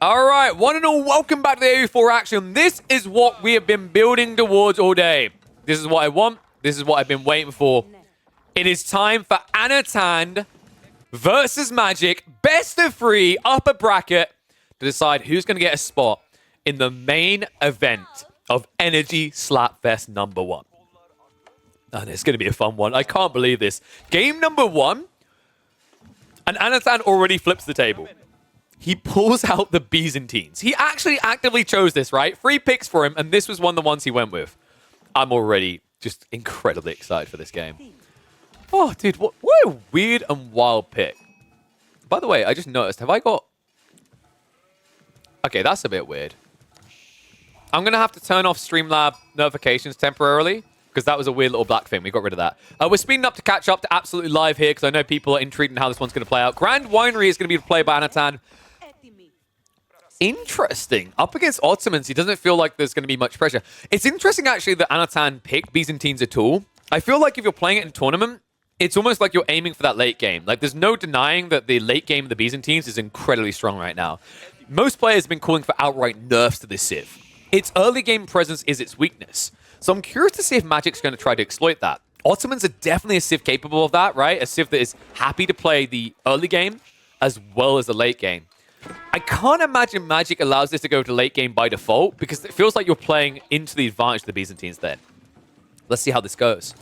All right, one and all, welcome back to the AU4 action. This is what we have been building towards all day. This is what I want. This is what I've been waiting for. It is time for Anotand versus Magic, best of 3, upper bracket, to decide who's going to get a spot in the main event of Energy Slapfest number 1. And it's going to be a fun one. I can't believe this. Game number 1, and Anotand already flips the table. He pulls out the Byzantines. He actually actively chose this, right? 3 picks for him, and this was one of the ones he went with. I'm already just incredibly excited for this game. Oh, dude, what a weird and wild pick. By the way, I just noticed, have I got... Okay, that's a bit weird. I'm going to have to turn off Streamlab notifications temporarily, because that was a weird little black thing. We got rid of that. We're speeding up to catch up to absolutely live here, because I know people are intrigued in how this one's going to play out. Grand Winery is going to be played by Anotand. Interesting. Up against Ottomans, he doesn't feel like there's going to be much pressure. It's interesting, actually, that Anotand picked Byzantines at all. I feel like if you're playing it in tournament, it's almost like you're aiming for that late game. Like, there's no denying that the late game of the Byzantines is incredibly strong right now. Most players have been calling for outright nerfs to this Civ. Its early game presence is its weakness. So I'm curious to see if Magic's going to try to exploit that. Ottomans are definitely a Civ capable of that, right? A Civ that is happy to play the early game as well as the late game. I can't imagine Magic allows this to go to late game by default, because it feels like you're playing into the advantage of the Byzantines then. Let's see how this goes.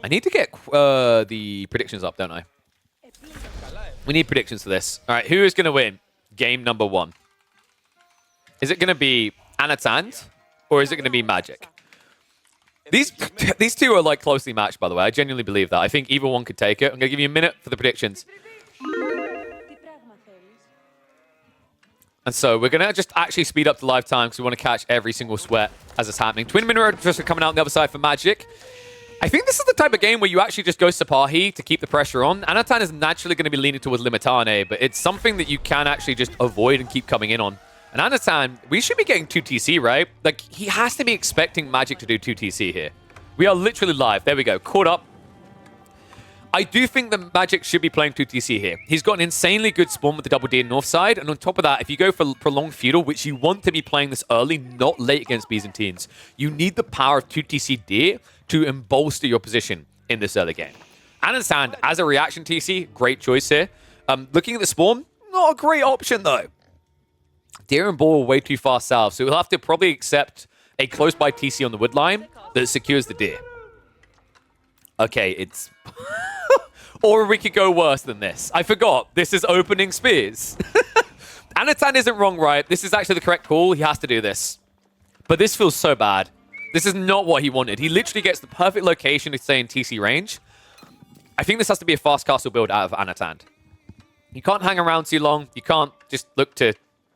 I need to get the predictions up, don't I? We need predictions for this. All right, who is going to win game number 1? Is it going to be Anotand, or is it going to be Magic? These two are like closely matched, by the way. I genuinely believe that. I think either one could take it. I'm going to give you a minute for the predictions. And so we're going to just actually speed up the live time because we want to catch every single sweat as it's happening. Twin Minaret just coming out on the other side for Magic. I think this is the type of game where you actually just go Sipahi to keep the pressure on. Anotand is naturally going to be leaning towards Limitane, but it's something that you can actually just avoid and keep coming in on. And Anotand, we should be getting 2 TC, right? Like, he has to be expecting Magic to do 2 TC here. We are literally live. There we go. Caught up. I do think that Magic should be playing 2 TC here. He's got an insanely good spawn with the double D in north side, and on top of that, if you go for prolonged feudal, which you want to be playing this early, not late against Byzantines, you need the power of 2 TC Deer to bolster your position in this early game. Anotand, as a reaction TC, great choice here. Looking at the spawn, not a great option though. Deer and Ball are way too far south, so we'll have to probably accept a close-by TC on the wood line that secures the Deer. Okay, it's... Or we could go worse than this. I forgot. This is opening spears. Anotand isn't wrong, right? This is actually the correct call. He has to do this. But this feels so bad. This is not what he wanted. He literally gets the perfect location to stay in TC range. I think this has to be a fast castle build out of Anotand. You can't hang around too long. You can't just look to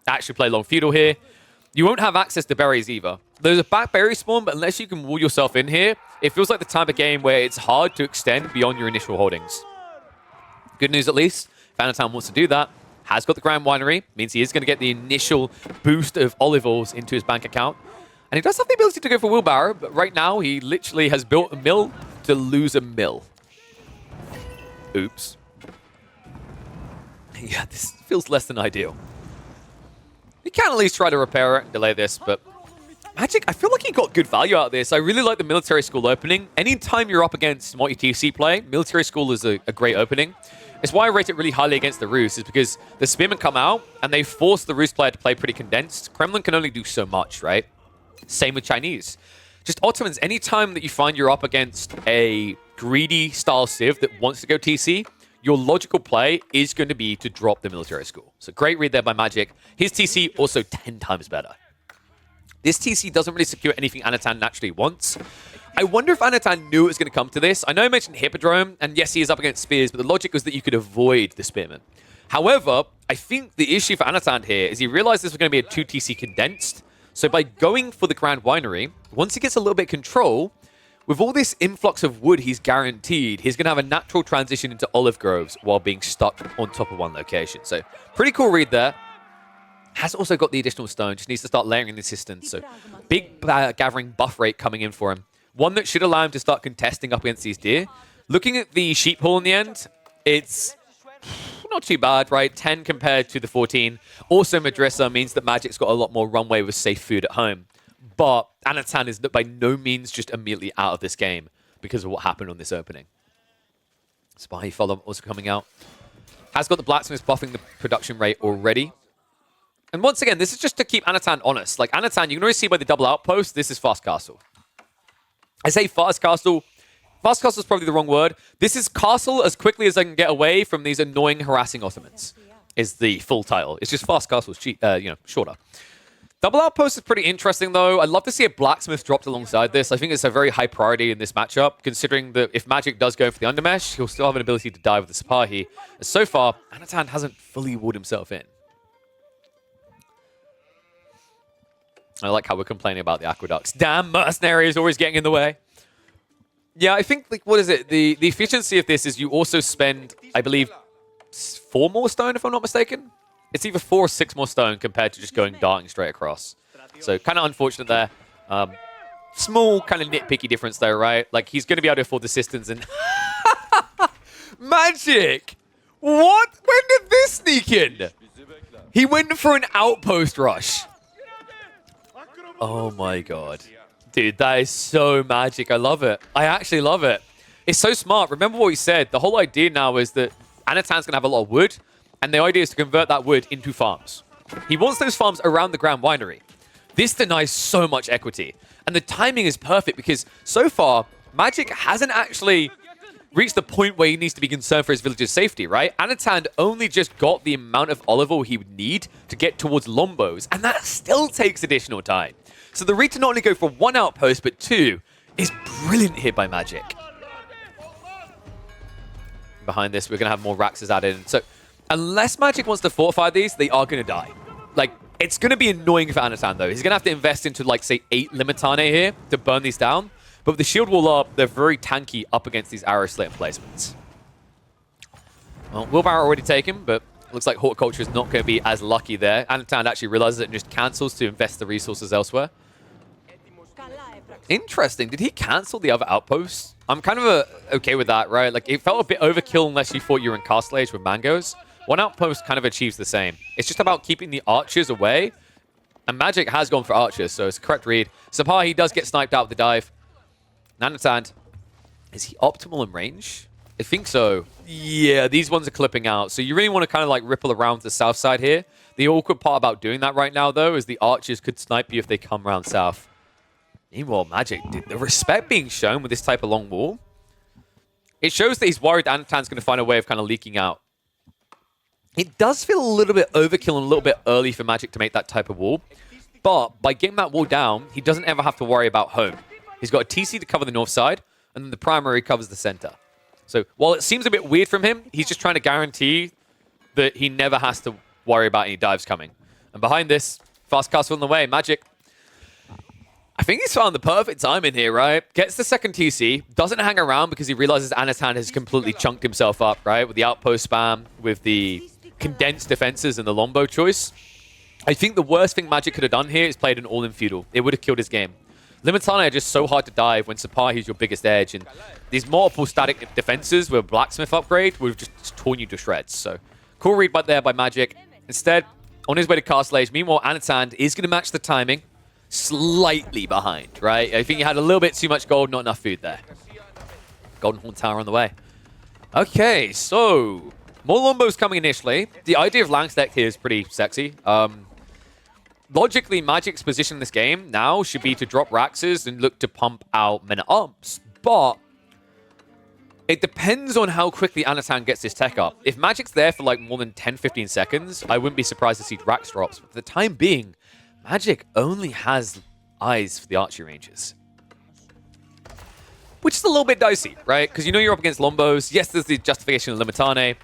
actually play long feudal here. You won't have access to berries either. There's a back berry spawn, but unless you can wall yourself in here, it feels like the type of game where it's hard to extend beyond your initial holdings. Good news, at least. If Anotand wants to do that, has got the Grand Winery, means he is going to get the initial boost of olive oils into his bank account. And he does have the ability to go for wheelbarrow, but right now he literally has built a mill to lose a mill. Oops. Yeah, this feels less than ideal. He can at least try to repair it and delay this, but Magic, I feel like he got good value out of this. I really like the military school opening. Anytime you're up against multi-TC play, military school is a great opening. It's why I rate it really highly against the Rus, is because the Spearmen come out and they force the Rus player to play pretty condensed. Kremlin can only do so much, right? Same with Chinese. Just Ottomans, anytime that you find you're up against a greedy style Civ that wants to go TC, your logical play is going to be to drop the military school. So great read there by Magic. His TC also 10 times better. This TC doesn't really secure anything Anotand naturally wants. I wonder if Anotand knew it was going to come to this. I know I mentioned Hippodrome, and yes, he is up against Spears, but the logic was that you could avoid the Spearman. However, I think the issue for Anotand here is he realized this was going to be a 2 TC condensed. So by going for the Grand Winery, once he gets a little bit of control, with all this influx of wood he's guaranteed, he's going to have a natural transition into olive groves while being stuck on top of one location. So pretty cool read there. Has also got the additional stone, just needs to start layering the assistance. So big gathering buff rate coming in for him. One that should allow him to start contesting up against these deer. Looking at the sheep hall in the end, it's not too bad, right? 10 compared to the 14. Also, Madrasa means that Magic's got a lot more runway with safe food at home. But Anatan is by no means just immediately out of this game because of what happened on this opening. Spy follow also coming out. Has got the blacksmiths buffing the production rate already. And once again, this is just to keep Anatan honest. Like, Anatan, you can always see by the double outpost, this is fast castle. I say fast castle. Fast castle is probably the wrong word. This is castle as quickly as I can get away from these annoying, harassing Ottomans, is the full title. It's just fast castle, shorter. Double outpost is pretty interesting, though. I'd love to see a blacksmith dropped alongside this. I think it's a very high priority in this matchup, considering that if Magic does go for the undermesh, he'll still have an ability to dive with the Sipahi. And so far, Anatan hasn't fully walled himself in. I like how we're complaining about the aqueducts. Damn, mercenary is always getting in the way. Yeah, I think, like, what is it? The efficiency of this is you also spend, I believe, 4 more stone, if I'm not mistaken. It's either 4 or 6 more stone compared to just going darting straight across. So kind of unfortunate there. Small kind of nitpicky difference though, right? Like, he's going to be able to afford assistance and... Magic! What? When did this sneak in? He went for an outpost rush. Oh my god. Dude, that is so Magic. I love it. I actually love it. It's so smart. Remember what he said. The whole idea now is that Anatan's going to have a lot of wood, and the idea is to convert that wood into farms. He wants those farms around the Grand Winery. This denies so much equity. And the timing is perfect because so far, Magic hasn't actually reached the point where he needs to be concerned for his village's safety, right? Anatan only just got the amount of olive oil he would need to get towards Lombos, and that still takes additional time. So the read to not only go for 1 outpost, but 2 is brilliant here by Magic. Behind this, we're going to have more Raxes added in. So unless Magic wants to fortify these, they are going to die. Like, it's going to be annoying for Anatan, though. He's going to have to invest into, like, say, 8 Limitane here to burn these down. But with the shield wall up, they're very tanky up against these arrow slaying placements. Well, Wheelbarrow already taken, but looks like Horticulture is not going to be as lucky there. Anatan actually realizes it and just cancels to invest the resources elsewhere. Interesting. Did he cancel the other outposts? I'm kind of okay with that, right? Like, it felt a bit overkill unless you thought you were in Castle Age with Mangoes. 1 outpost kind of achieves the same. It's just about keeping the archers away. And Magic has gone for archers, so it's a correct read. Sipahi does get sniped out with the dive. Nanotand, is he optimal in range? I think so. Yeah, these ones are clipping out. So you really want to kind of like ripple around to the south side here. The awkward part about doing that right now, though, is the archers could snipe you if they come around south. Meanwhile, Magic, dude, the respect being shown with this type of long wall, it shows that he's worried Anatan's going to find a way of kind of leaking out. It does feel a little bit overkill and a little bit early for Magic to make that type of wall. But by getting that wall down, he doesn't ever have to worry about home. He's got a TC to cover the north side, and then the primary covers the center. So while it seems a bit weird from him, he's just trying to guarantee that he never has to worry about any dives coming. And behind this, fast castle on the way, Magic. I think he's found the perfect time in here, right? Gets the second TC, doesn't hang around because he realizes Anatan has completely chunked himself up, right? With the outpost spam, with the condensed defenses and the Lombo choice. I think the worst thing Magic could have done here is played an all-in feudal. It would have killed his game. Limitane are just so hard to dive when Sipahi is your biggest edge, and these multiple static defenses with Blacksmith upgrade would have just torn you to shreds. So, cool read there by Magic. Instead, on his way to Castle Age, meanwhile, Anatan is going to match the timing. Slightly behind, right? I think he had a little bit too much gold, not enough food there. Golden Horn Tower on the way. Okay, so more Lombos coming initially. The idea of Langstack here is pretty sexy. Logically, Magic's position in this game now should be to drop Raxes and look to pump out Men-at-Arms. But it depends on how quickly Anatan gets his tech up. If Magic's there for like more than 10-15 seconds, I wouldn't be surprised to see Rax drops. But for the time being, Magic only has eyes for the archery ranges. Which is a little bit dicey, right? Because you know you're up against Lombos. Yes, there's the justification of Limitane.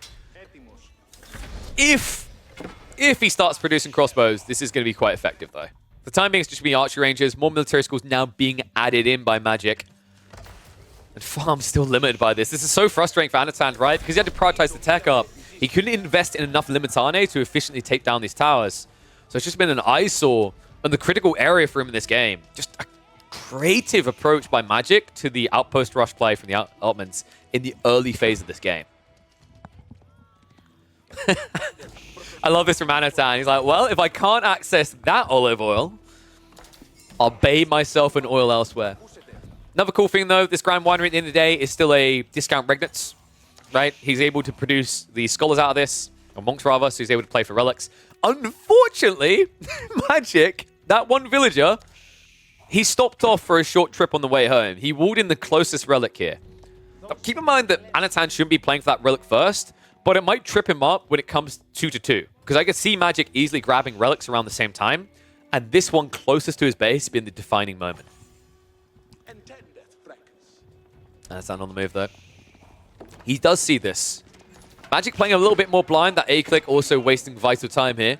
If he starts producing crossbows, this is going to be quite effective, though. For the time being, it's just be archery ranges. More military schools now being added in by Magic. And Farm's still limited by this. This is so frustrating for Anatan, right? Because he had to prioritize the tech up. He couldn't invest in enough Limitane to efficiently take down these towers. So it's just been an eyesore on the critical area for him in this game. Just a creative approach by Magic to the outpost rush play from the Ottomans in the early phase of this game. I love this from Anatan. He's like, well, if I can't access that olive oil, I'll bathe myself in oil elsewhere. Another cool thing, though, this Grand Winery at the end of the day is still a discount regnants, right? He's able to produce the scholars out of this, or monks rather, so he's able to play for relics. Unfortunately, Magic, that one villager, he stopped off for a short trip on the way home. He walled in the closest relic here. Now, keep in mind that Anatan shouldn't be playing for that relic first, but it might trip him up when it comes 2-2. Because I could see Magic easily grabbing relics around the same time, and this one closest to his base being the defining moment. Anatan on the move, though. He does see this. Magic playing a little bit more blind. That A-click also wasting vital time here.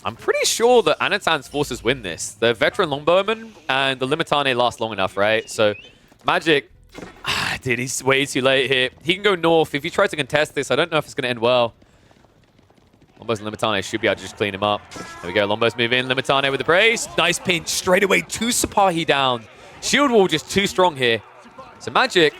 I'm pretty sure that Anatan's forces win this. The veteran longbowman and the Limitane last long enough, right? So Magic, dude, he's way too late here. He can go north. If he tries to contest this, I don't know if it's going to end well. Lombos and Limitane should be able to just clean him up. There we go. Lombos move in. Limitane with the brace. Nice pinch. Straight away. 2 Sipahi down. Shield wall just too strong here. So Magic,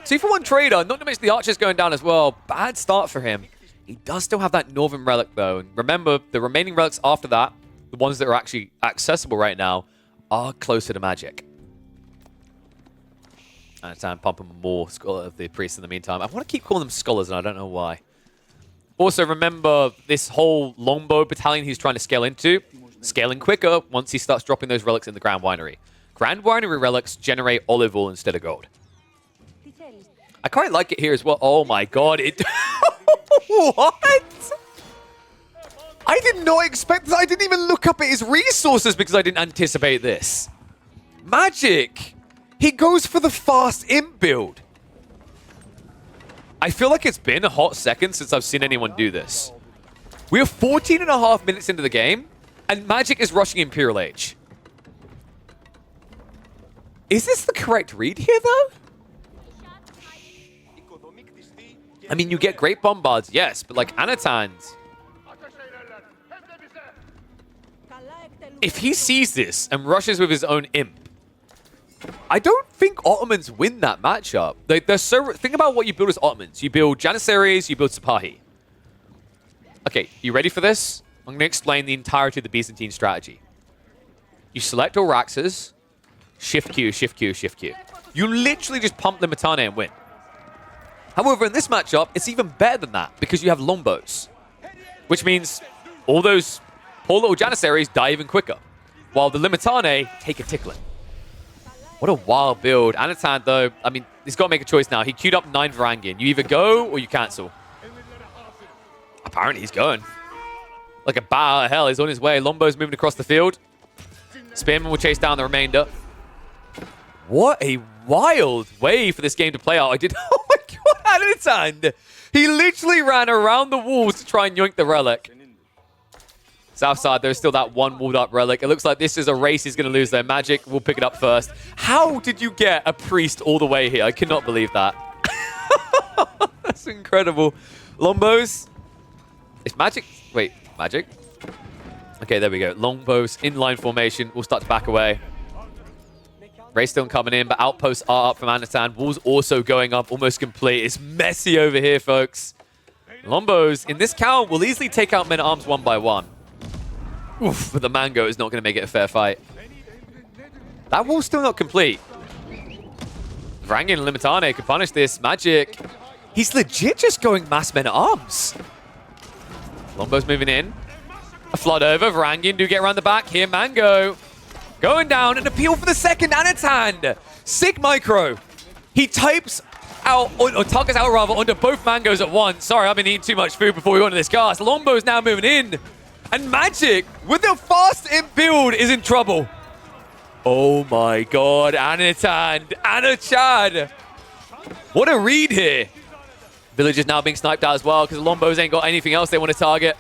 2-for-1 trader. Not to mention the archers going down as well. Bad start for him. He does still have that northern relic, though. And remember, the remaining relics after that, the ones that are actually accessible right now, are closer to Magic. And I'm pumping more Scholar of the Priests in the meantime. I want to keep calling them Scholars, and I don't know why. Also, remember, this whole longbow battalion he's trying to scale into, scaling quicker once he starts dropping those relics in the Grand Winery. Grand Winery relics generate olive oil instead of gold. I quite like it here as well. Oh my god, it... What? I did not expect this. I didn't even look up at his resources because I didn't anticipate this. Magic! He goes for the Fast Imp build. I feel like it's been a hot second since I've seen anyone do this. We are 14.5 minutes into the game, and Magic is rushing Imperial Age. Is this the correct read here, though? I mean, you get great bombards, yes, but like Anatan's. If he sees this and rushes with his own imp, I don't think Ottomans win that matchup. They're so... Think about what you build as Ottomans. You build Janissaries, you build Sipahi. Okay, you ready for this? I'm going to explain the entirety of the Byzantine strategy. You select all Raxes, shift Q, shift Q, shift Q. You literally just pump Limitane and win. However, in this matchup, it's even better than that because you have longbows, which means all those poor little Janissaries die even quicker, while the Limitane take a tickling. What a wild build. Anatan, though, I mean, he's got to make a choice now. He queued up 9 Varangian. You either go or you cancel. Apparently, he's going. Like a bat out of hell. He's on his way. Lombo's moving across the field. Spearman will chase down the remainder. What a wild way for this game to play out. I did... Oh my god, Anatan! He literally ran around the walls to try and yoink the relic. South side, there's still that one walled up relic. It looks like this is a race he's going to lose there. Magic will pick it up first. How did you get a priest all the way here? I cannot believe that. That's incredible. Lombos. It's Magic. Wait, Magic? Okay, there we go. Longbows, inline formation. We'll start to back away. Raystone coming in, but outposts are up from Anatan. Walls also going up, almost complete. It's messy over here, folks. Lombos, in this count, will easily take out men-at-arms one by one. Oof, but the Mango is not going to make it a fair fight. That wall's still not complete. Varangian and Limitane can punish this. Magic, he's legit just going mass men-at-arms. Lombo's moving in. A flood over. Varangian do get around the back. Here, Mango. Going down, an appeal for the second Anatan. Sick micro. He types out, or targets out rather, onto both Mangos at once. Sorry, I've been eating too much food before we go into this cast. Lombo's now moving in. And Magic, with the Fast Imp build, is in trouble. Oh my god, Anatan. Anachad. What a read here. Village is now being sniped out as well because the Lombos ain't got anything else they want to target.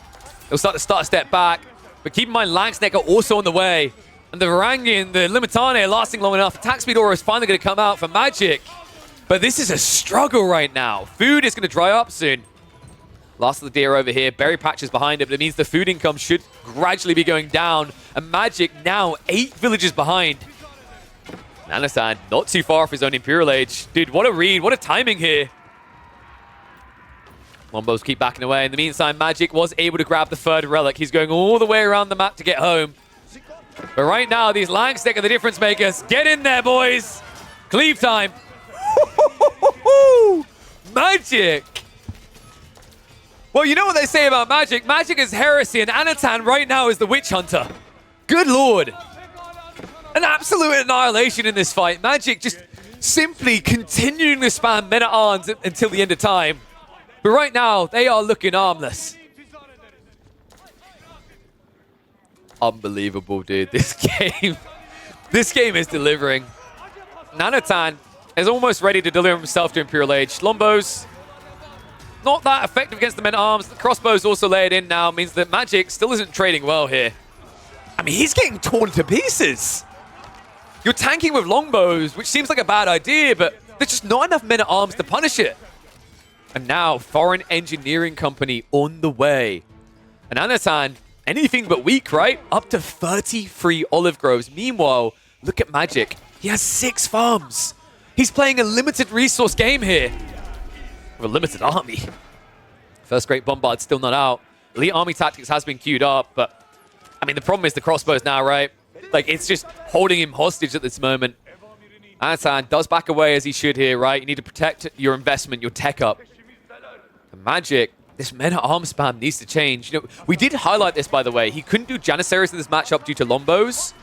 They'll start a step back. But keep in mind, Langsneck are also on the way. And the Varangian, the Limitane are lasting long enough. Attack speed aura is finally going to come out for Magic. But this is a struggle right now. Food is going to dry up soon. Last of the deer over here. Berry patches behind it, but it means the food income should gradually be going down. And Magic now 8 villages behind. Anatan not too far off his own Imperial Age. Dude, what a read. What a timing here. Lombos keep backing away. In the meantime, Magic was able to grab the third relic. He's going all the way around the map to get home. But right now, these Langstick are the difference makers. Get in there, boys. Cleave time. Magic. Well, you know what they say about Magic? Magic is heresy, and Anotand right now is the witch hunter. Good lord. An absolute annihilation in this fight. Magic just simply continuing to spam men-at-arms until the end of time. But right now, they are looking armless. Unbelievable, dude. This game is delivering. Anotand is almost ready to deliver himself to Imperial Age. Lombos, not that effective against the men-at-arms. The crossbows also layered in now, means that Magic still isn't trading well here. I mean, he's getting torn to pieces. You're tanking with longbows, which seems like a bad idea, but there's just not enough men-at-arms to punish it. And now, Foreign Engineering Company on the way. And Anotand, anything but weak, right? Up to 33 olive groves. Meanwhile, look at Magic. He has 6 farms. He's playing a limited resource game here. With a limited army. First Great Bombard still not out. Elite Army Tactics has been queued up, but I mean, the problem is the crossbows now, right? Like, it's just holding him hostage at this moment. Anotand does back away as he should here, right? You need to protect your investment, your tech up. And Magic, this men-at-arms spam needs to change. You know, we did highlight this, by the way. He couldn't do Janissaries in this matchup due to Lombos.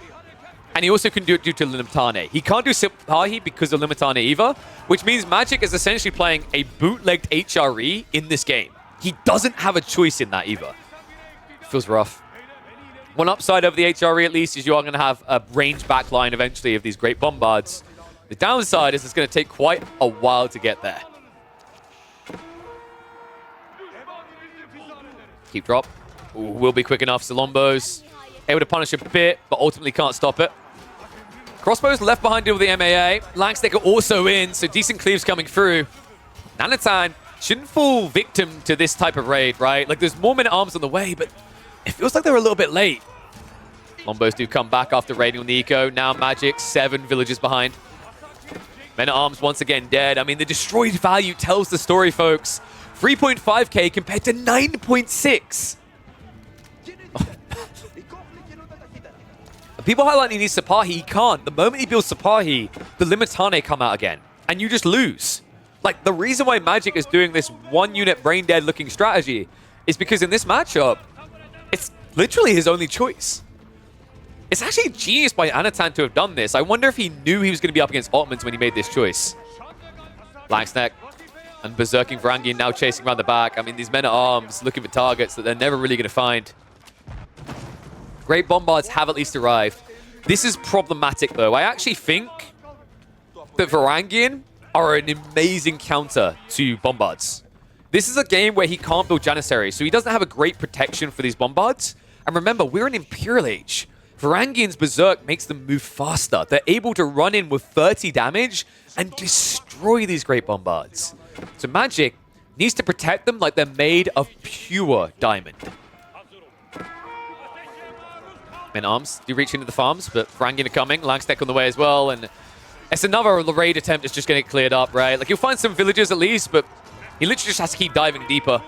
And he also couldn't do it due to Limitane. He can't do Sipahi because of Limitane either, which means Magic is essentially playing a bootlegged HRE in this game. He doesn't have a choice in that either. Feels rough. One upside over the HRE, at least, is you are going to have a range backline eventually of these Great Bombards. The downside is it's going to take quite a while to get there. Keep drop. Ooh, will be quick enough. Lombos able to punish a bit, but ultimately can't stop it. Crossbows left behind with the MAA. Langstick are also in, so decent cleaves coming through. Anotand shouldn't fall victim to this type of raid, right? Like, there's more men-at-arms on the way, but it feels like they're a little bit late. Lombos do come back after raiding on the eco. Now Magic, 7 villages behind. Men-at-arms once again dead. I mean, the destroyed value tells the story, folks. 3.5k compared to 9.6. People highlighting he needs Sipahi. He can't. The moment he builds Sipahi, the Limitane come out again. And you just lose. Like, the reason why Magic is doing this one-unit brain-dead looking strategy is because in this matchup, it's literally his only choice. It's actually genius by Anotand to have done this. I wonder if he knew he was going to be up against Ottomans when he made this choice. Langstick and Berserking Varangian now chasing around the back. I mean, these men-at-arms looking for targets that they're never really going to find. Great Bombards have at least arrived. This is problematic, though. I actually think that Varangian are an amazing counter to Bombards. This is a game where he can't build Janissaries, so he doesn't have a great protection for these Bombards. And remember, we're in Imperial Age. Varangian's Berserk makes them move faster. They're able to run in with 30 damage and destroy these Great Bombards. So Magic needs to protect them like they're made of pure diamond. Men-at-arms do reach into the farms, but Varangian are coming. Langstick on the way as well, and it's another raid attempt that's just going to get cleared up, right? Like, you'll find some villages at least, but he literally just has to keep diving deeper.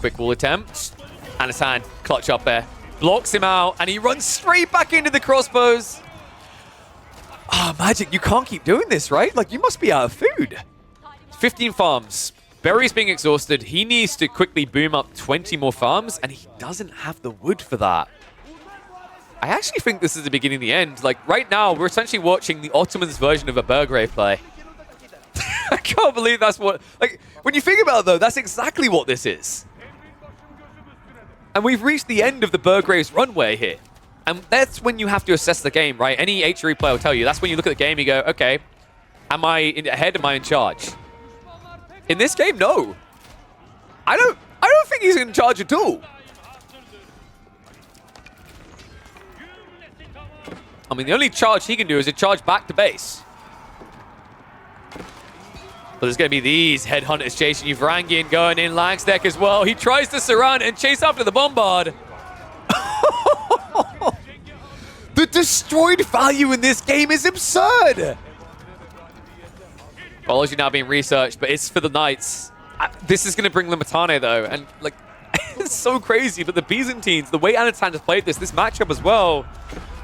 Quick wall attempt. Anotand clutch up there. Blocks him out, and he runs straight back into the crossbows. Ah, Magic, you can't keep doing this, right? Like, you must be out of food. 15 farms. Berry's being exhausted. He needs to quickly boom up 20 more farms, and he doesn't have the wood for that. I actually think this is the beginning of the end. Like, right now, we're essentially watching the Ottomans' version of a Burgrave play. I can't believe that's what... Like, when you think about it, though, that's exactly what this is. And we've reached the end of the Burgrave's runway here. And that's when you have to assess the game, right? Any HRE player will tell you. That's when you look at the game and you go, okay, am I ahead? Am I in charge? In this game, no. I don't think he's in charge at all. I mean, the only charge he can do is a charge back to base. But there's going to be these headhunters chasing you. Varangian going in, Langstick as well. He tries to surround and chase after the Bombard. The destroyed value in this game is absurd. Biology now being researched, but it's for the Knights. This is going to bring Limitane, though. And, like, it's so crazy. But the Byzantines, the way Anatan has played this matchup as well,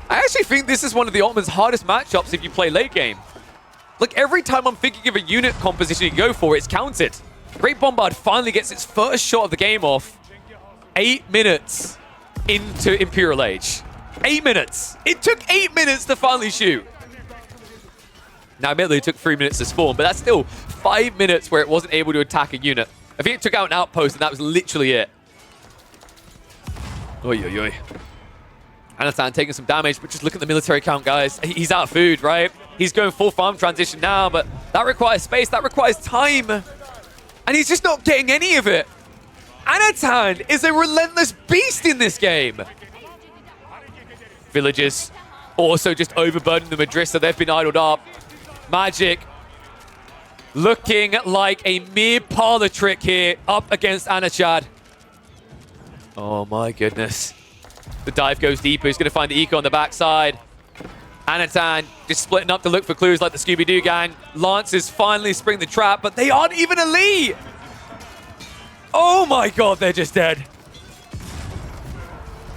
I actually think this is one of the Ottomans' hardest matchups if you play late game. Like, every time I'm thinking of a unit composition you go for, it's countered. Great Bombard finally gets its first shot of the game off. 8 minutes into Imperial Age. 8 minutes. It took 8 minutes to finally shoot. Now, admittedly, it took 3 minutes to spawn, but that's still 5 minutes where it wasn't able to attack a unit. I think it took out an outpost, and that was literally it. Oy, oy, oy. Anatan taking some damage, but just look at the military count, guys. He's out of food, right? He's going full farm transition now, but that requires space, that requires time. And he's just not getting any of it. Anatan is a relentless beast in this game. Villagers also just overburdened the Madrissa. They've been idled up. Magic looking like a mere parlor trick here up against Anachad. Oh my goodness. The dive goes deeper. He's going to find the eco on the backside. Anatan just splitting up to look for clues like the Scooby-Doo gang. Lancers finally spring the trap, but they aren't even elite. Oh my god, they're just dead.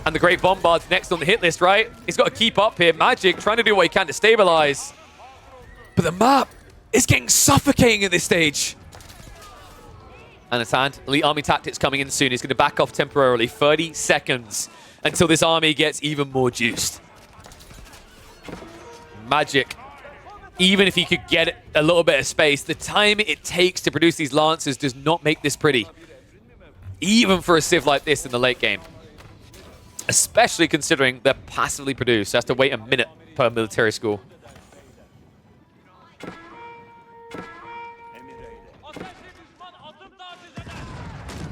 And the Great Bombard's next on the hit list, right? He's got to keep up here. Magic trying to do what he can to stabilize. But the map is getting suffocating at this stage. Anatan, elite army tactics coming in soon. He's going to back off temporarily. 30 seconds until this army gets even more juiced. Magic, even if he could get a little bit of space, the time it takes to produce these Lancers does not make this pretty. Even for a Civ like this in the late game. Especially considering they're passively produced. Has to wait a minute per military school.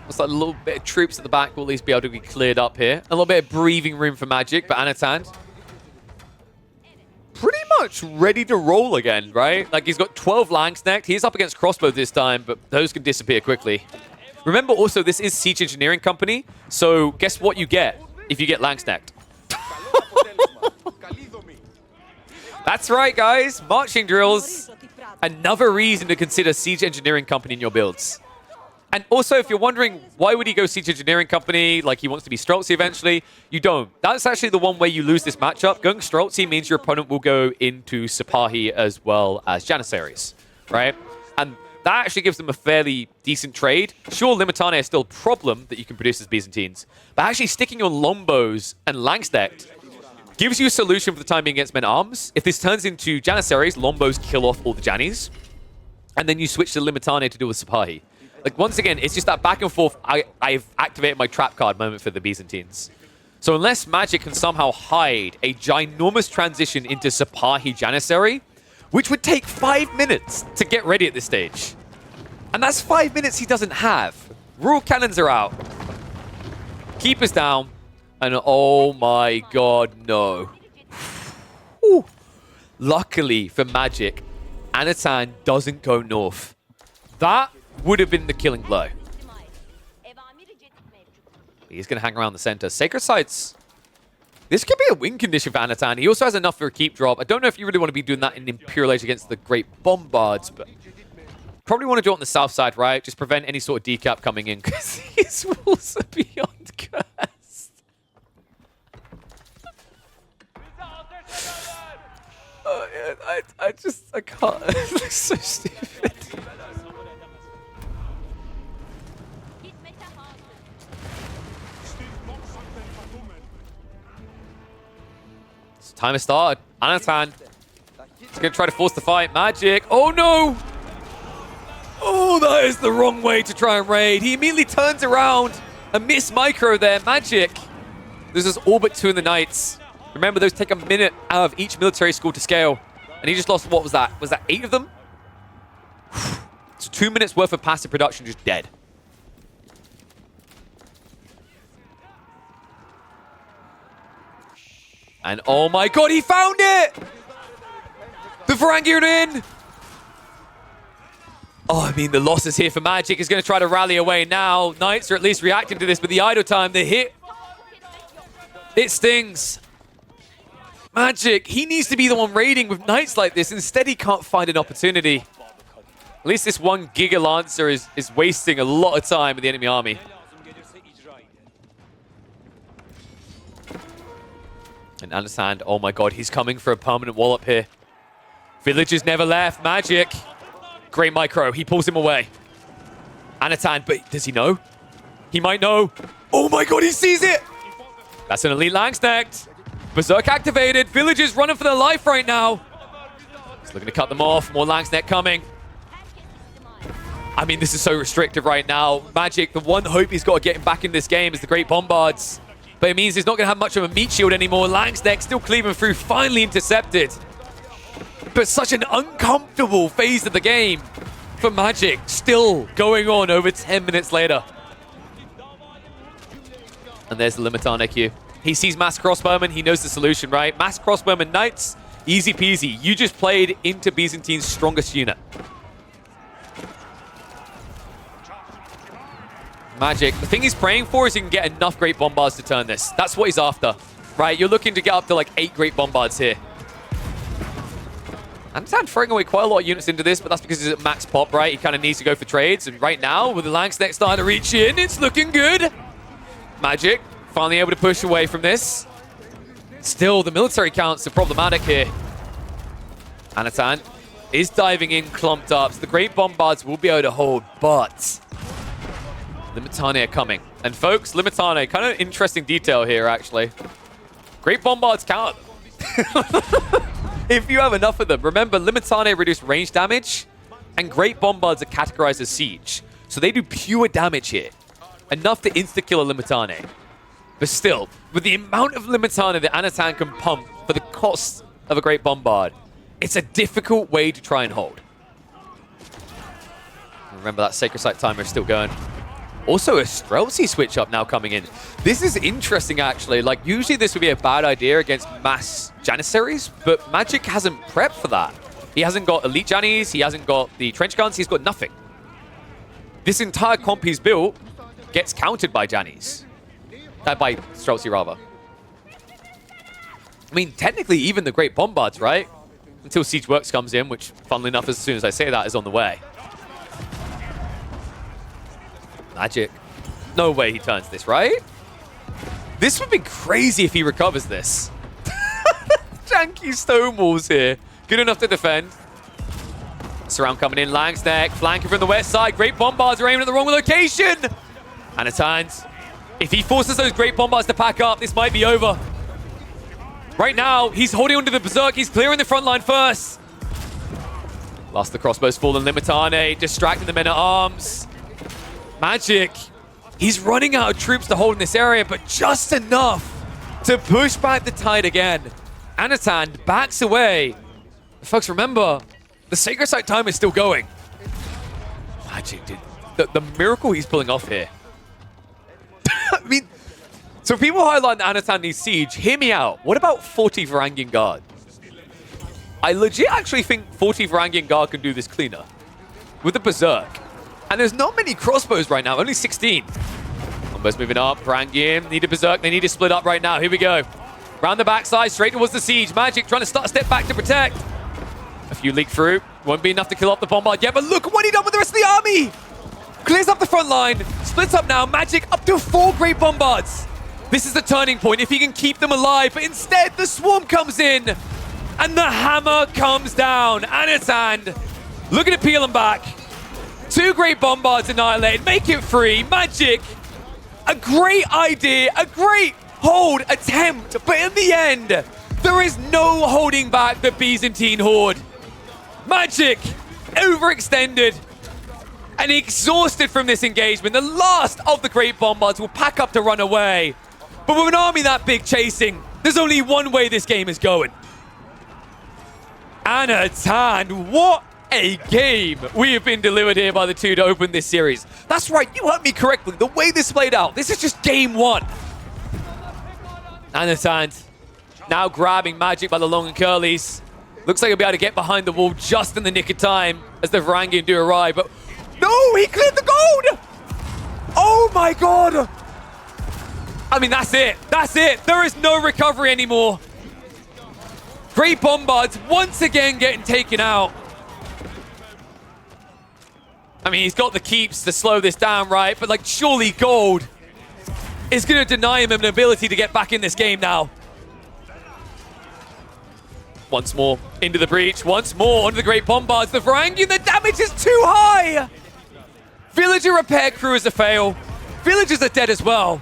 Looks like a little bit of troops at the back will at least be able to be cleared up here. A little bit of breathing room for Magic, but Anatan pretty much ready to roll again, right? Like, he's got 12 Langsnecht. He's up against crossbow this time, but those can disappear quickly. Remember also, this is Siege Engineering Company, so guess what you get if you get Langsnecht? That's right, guys. Marching drills. Another reason to consider Siege Engineering Company in your builds. And also, if you're wondering, why would he go Siege Engineering Company? Like, he wants to be Streltsy eventually. You don't. That's actually the one way you lose this matchup. Going Streltsy means your opponent will go into Sipahi as well as Janissaries, right? And that actually gives them a fairly decent trade. Sure, Limitane is still a problem that you can produce as Byzantines, but actually sticking on Lombos and Langsnecht gives you a solution for the time being against men-at-arms. If this turns into Janissaries, Lombos kill off all the Jannies, and then you switch to Limitane to deal with Sipahi. Like, once again, it's just that back and forth, I've activated my trap card moment for the Byzantines. So unless Magic can somehow hide a ginormous transition into Sipahi Janissary, which would take 5 minutes to get ready at this stage. And that's 5 minutes he doesn't have. Rule cannons are out. Keepers down. And oh my god, no. Whew. Luckily for Magic, Anatan doesn't go north. That would have been the killing blow. He's going to hang around the center. Sacred Sites. This could be a win condition for Anatan. He also has enough for a keep drop. I don't know if you really want to be doing that in Imperial Age against the Great Bombards, but probably want to do it on the south side, right? Just prevent any sort of decap coming in, because these walls are beyond cursed. Oh, yeah, I can't. It looks so stupid. Time has started. Anatan is going to try to force the fight. Magic. Oh, no. Oh, that is the wrong way to try and raid. He immediately turns around and miss micro there. Magic. This is all but 2 in the Knights. Remember, those take a minute out of each military school to scale. And he just lost, what was that? Was that 8 of them? So 2 minutes worth of passive production just dead. And oh my god, he found it! The Varangian in! Oh, I mean, the losses here for Magic is going to try to rally away now. Knights are at least reacting to this, but the idle time, the hit, it stings. Magic, he needs to be the one raiding with Knights like this. Instead, he can't find an opportunity. At least this one Giga Lancer is wasting a lot of time in the enemy army. And Anotand, oh my god, he's coming for a permanent wallop here. Villagers never left. Magic. Great micro. He pulls him away. Anotand, but does he know? He might know. Oh my god, he sees it! That's an elite Langsnecht. Berserk activated. Villagers running for their life right now. He's looking to cut them off. More Langsnecht coming. I mean, this is so restrictive right now. Magic, the one hope he's got to get him back in this game is the Great Bombards. But it means he's not going to have much of a meat shield anymore. Langsnecht still cleaving through, finally intercepted. But such an uncomfortable phase of the game for Magic, still going on over 10 minutes later. And there's the Limitane Q. He sees Mass Crossbowmen, he knows the solution, right? Mass Crossbowmen Knights, easy peasy. You just played into Byzantine's strongest unit. Magic, the thing he's praying for is he can get enough Great Bombards to turn this. That's what he's after, right? You're looking to get up to like 8 Great Bombards here. Anotand throwing away quite a lot of units into this, but that's because he's at max pop, right? He kind of needs to go for trades. And right now, with the Langsnecht starting to reach in, it's looking good. Magic finally able to push away from this. Still, the military counts are problematic here. Anotand is diving in, clumped up. So the Great Bombards will be able to hold, but Limitane are coming. And folks, Limitane, kind of interesting detail here, actually. Great Bombards count. If you have enough of them. Remember, Limitane reduce range damage, and Great Bombards are categorized as siege. So they do pure damage here. Enough to insta-kill a Limitane. But still, with the amount of Limitane that Anotand can pump for the cost of a Great Bombard, it's a difficult way to try and hold. Remember, that Sacred Site timer is still going. Also, a Streltsy switch up now coming in. This is interesting, actually. Like, usually this would be a bad idea against mass Janissaries, but Magic hasn't prepped for that. He hasn't got elite Jannies, he hasn't got the trench guns, he's got nothing. This entire comp he's built gets countered by Jannies. By Streltsy, rather. I mean, technically, even the Great Bombards, right? Until Siege Works comes in, which, funnily enough, as soon as I say that, is on the way. Magic. No way he turns this, right? This would be crazy if he recovers this. Janky Stonewalls here. Good enough to defend. Surround coming in. Langsnecht flanking from the west side. Great Bombards are aiming at the wrong location. Anotand, if he forces those Great Bombards to pack up, this might be over. Right now, he's holding onto the Berserk. He's clearing the front line first. Lost the crossbows fallen. Limitane distracting the men-at-arms. Magic, he's running out of troops to hold in this area, but just enough to push back the tide again. Anotand backs away. Folks, remember, the Sacred Site time is still going. Magic, dude. The miracle he's pulling off here. I mean, so people highlight that Anotand needs siege. Hear me out. What about 40 Varangian Guard? I legit actually think 40 Varangian Guard can do this cleaner. With the Berserk. And there's not many crossbows right now, only 16. Combos moving up, Varangian need a Berserk, they need to split up right now. Here we go. Round the backside, straight towards the siege. Magic trying to start a step back to protect. A few leak through, won't be enough to kill off the Bombard yet, but look what he done with the rest of the army! Clears up the front line, splits up now, Magic up to 4 Great Bombards. This is the turning point if he can keep them alive, but instead the Swarm comes in, and the hammer comes down. Anotand looking to peel him back. 2 Great Bombards annihilated, make it 3. Magic, a great idea, a great hold attempt, but in the end, there is no holding back the Byzantine horde. Magic, overextended and exhausted from this engagement. The last of the Great Bombards will pack up to run away. But with an army that big chasing, there's only one way this game is going. Anotand, what a game we have been delivered here by the two to open this series. That's right, you heard me correctly. The way this played out, this is just game 1. Anotand now grabbing Magic by the long and curlies. Looks like he'll be able to get behind the wall just in the nick of time as the Varangian do arrive. But no, he cleared the gold! Oh my god! I mean, that's it. That's it. There is no recovery anymore. Great Bombards once again getting taken out. I mean, he's got the keeps to slow this down, right? But, like, surely gold is going to deny him an ability to get back in this game now. Once more, into the breach. Once more, onto the Great Bombards. The Varangian, the damage is too high! Villager repair crew is a fail. Villagers are dead as well.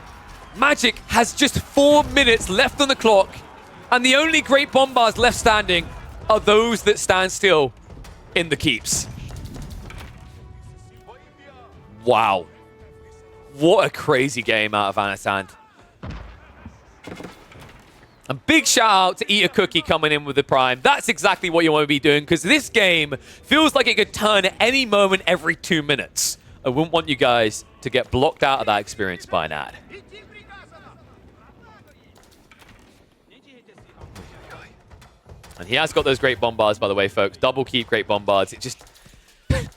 Magic has just 4 minutes left on the clock, and the only Great Bombards left standing are those that stand still in the keeps. Wow. What a crazy game out of Anotand. A big shout out to Eat a Cookie coming in with the Prime. That's exactly what you want to be doing, because this game feels like it could turn at any moment every 2 minutes. I wouldn't want you guys to get blocked out of that experience by an ad. And he has got those Great Bombards, by the way, folks. Double keep Great Bombards. It just...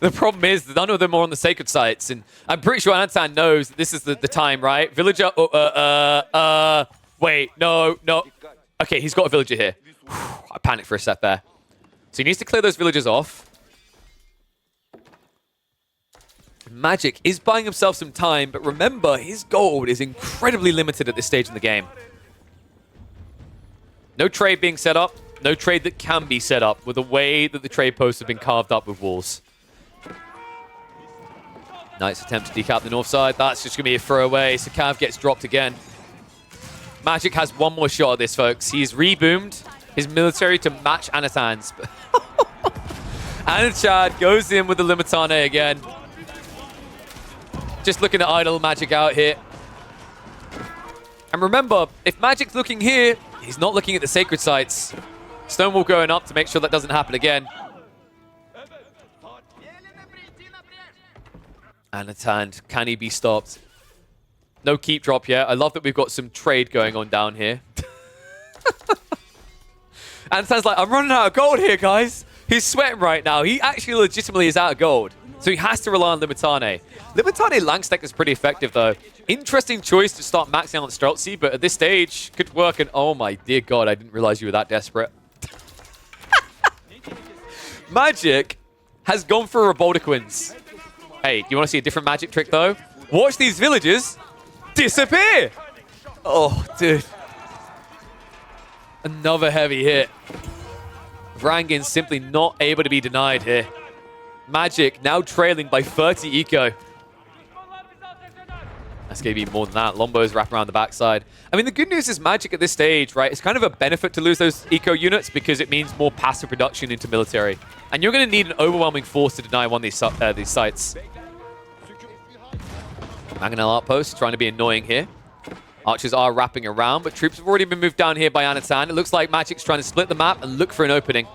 the problem is that none of them are on the sacred sites, and I'm pretty sure Anotand knows that this is the time, right? Villager... wait, no. Okay, he's got a villager here. I panicked for a sec there. So he needs to clear those villagers off. Magic is buying himself some time, but remember, his gold is incredibly limited at this stage in the game. No trade being set up. No trade that can be set up with the way that the trade posts have been carved up with walls. Nice attempt to decap the north side. That's just going to be a throwaway. So Cav gets dropped again. Magic has one more shot at this, folks. He's reboomed his military to match Anotand's. Anotand goes in with the Limitane again. Just looking to idle Magic out here. And remember, if Magic's looking here, he's not looking at the sacred sites. Stonewall going up to make sure that doesn't happen again. Anotand, can he be stopped? No keep drop yet. I love that we've got some trade going on down here. Anotand's like, I'm running out of gold here, guys. He's sweating right now. He actually legitimately is out of gold. So he has to rely on Limitane. Limitane Langstack is pretty effective, though. Interesting choice to start maxing on Streltsy, but at this stage, could work. And oh my dear God, I didn't realize you were that desperate. Magic has gone for Reboldiquins. Hey, you want to see a different magic trick, though? Watch these villagers disappear. Oh, dude. Another heavy hit. Varangian simply not able to be denied here. Magic now trailing by 30 eco. That's going to be more than that. Lombo's wrap around the backside. I mean, the good news is Magic at this stage, right? It's kind of a benefit to lose those eco units because it means more passive production into military. And you're going to need an overwhelming force to deny one of these sites. Mangonel outpost trying to be annoying here. Archers are wrapping around, but troops have already been moved down here by Anotand. It looks like Magic's trying to split the map and look for an opening.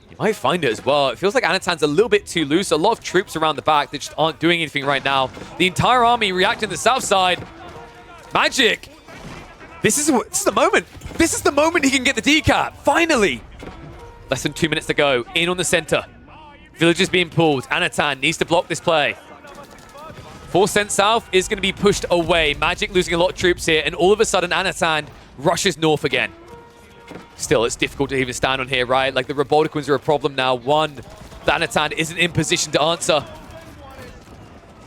He might find it as well. It feels like Anatand's a little bit too loose. A lot of troops around the back that just aren't doing anything right now. The entire army reacting to the south side. Magic! This is the moment. This is the moment he can get the decap. Finally! Less than 2 minutes to go. In on the center. Villagers being pulled. Anotand needs to block this play. Force sent south is going to be pushed away. Magic losing a lot of troops here, and all of a sudden Anotand rushes north again. Still, it's difficult to even stand on here, right? Like, the Reboldiquins are a problem now. One, Anotand isn't in position to answer.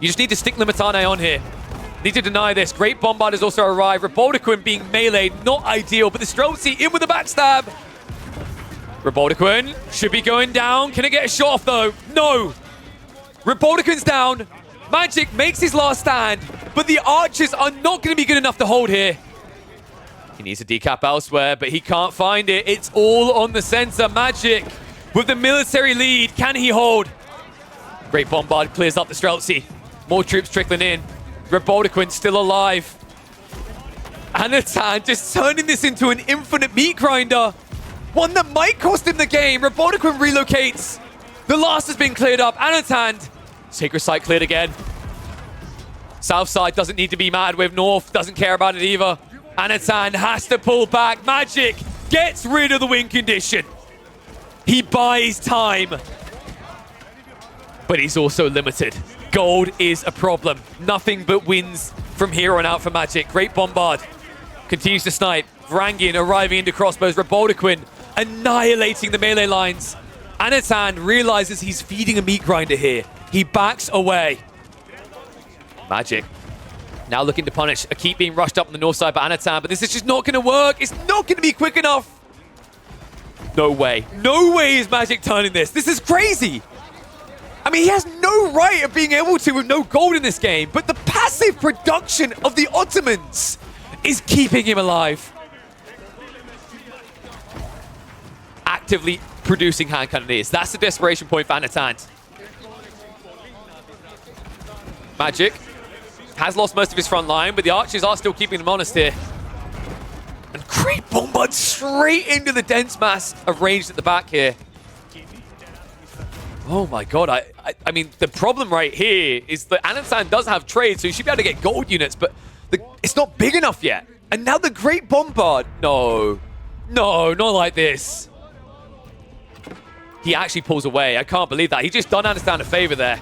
You just need to stick Limitane on here. Need to deny this. Great Bombard has also arrived. Reboldiquin being meleeed, not ideal, but the Streltsy in with the backstab. Reboldiquin should be going down. Can it get a shot off, though? No! Reboldiquin's down. Magic makes his last stand, but the archers are not going to be good enough to hold here. He needs a decap elsewhere, but he can't find it. It's all on the center. Magic with the military lead. Can he hold? Great Bombard clears up the Streltsy. More troops trickling in. Reboldiquin still alive. Anotand just turning this into an infinite meat grinder. One that might cost him the game. Reboldiquin relocates. The last has been cleared up. Anotand. Sacred site cleared again. South side doesn't need to be mad with. North doesn't care about it either. Anotand has to pull back. Magic gets rid of the win condition. He buys time. But he's also limited. Gold is a problem. Nothing but wins from here on out for Magic. Great Bombard continues to snipe. Varangian arriving into crossbows. Reboldiquin annihilating the melee lines. Anotand realizes he's feeding a meat grinder here. He backs away. Magic now looking to punish. A keep being rushed up on the north side by Anatan, but this is just not going to work. It's not going to be quick enough. No way. No way is Magic turning this. This is crazy. I mean, he has no right of being able to with no gold in this game, but the passive production of the Ottomans is keeping him alive. Actively producing hand cannoneers. That's the desperation point for Anatan. Magic has lost most of his front line, but the archers are still keeping him honest here. And great bombard straight into the dense mass arranged at the back here. Oh my god, I mean, the problem right here is that Anatan does have trade, so he should be able to get gold units, but it's not big enough yet. And now the great bombard. No, not like this. He actually pulls away. I can't believe that. He just done Anatan a favor there.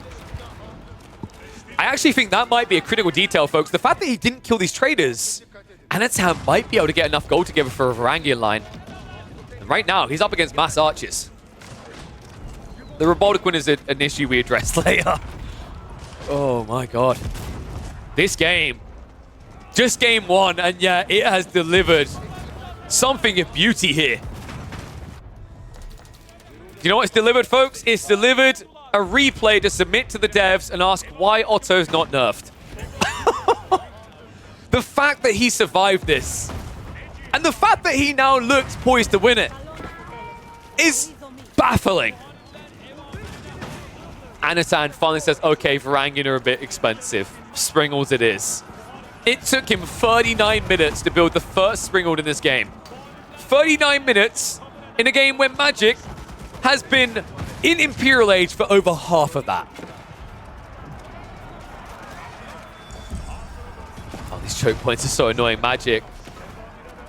I actually think that might be a critical detail, folks. The fact that he didn't kill these traders, Anatan might be able to get enough gold together for a Varangian line. And right now, he's up against mass archers. The Reboldiquin is an issue we address later. Oh my god. This game, just game one, and yeah, it has delivered something of beauty here. Do you know what it's delivered, folks? It's delivered a replay to submit to the devs and ask why Otto's not nerfed. The fact that he survived this, and the fact that he now looks poised to win it, is baffling. Anatan finally says, okay, Varangian are a bit expensive. Springles it is. It took him 39 minutes to build the first Springald in this game. 39 minutes in a game where Magic has been in Imperial Age for over half of that. Oh, these choke points are so annoying. Magic,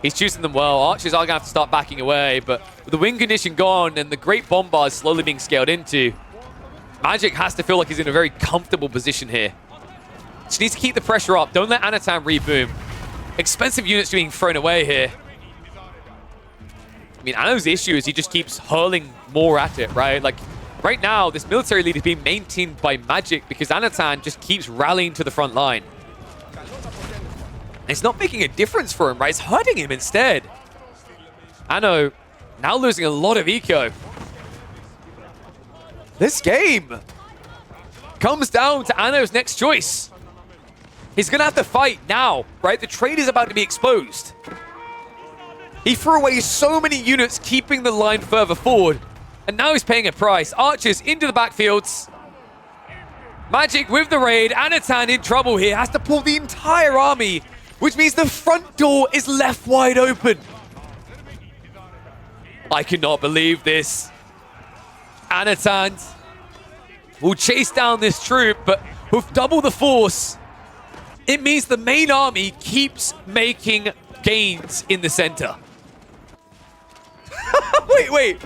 he's choosing them well. Archers are going to have to start backing away, but with the win condition gone and the great bombard slowly being scaled into, Magic has to feel like he's in a very comfortable position here. Just needs to keep the pressure up. Don't let Anatan reboom. Expensive units being thrown away here. I mean, Anno's issue is he just keeps hurling more at it, right? Like, right now, this military lead is being maintained by Magic because Anatan just keeps rallying to the front line. It's not making a difference for him, right? It's hurting him instead. Anno now losing a lot of eco. This game comes down to Anno's next choice. He's going to have to fight now, right? The trade is about to be exposed. He threw away so many units, keeping the line further forward. And now he's paying a price. Archers into the backfields. Magic with the raid. Anatan in trouble here. Has to pull the entire army, which means the front door is left wide open. I cannot believe this. Anatan will chase down this troop, but with double the force, it means the main army keeps making gains in the center. Wait.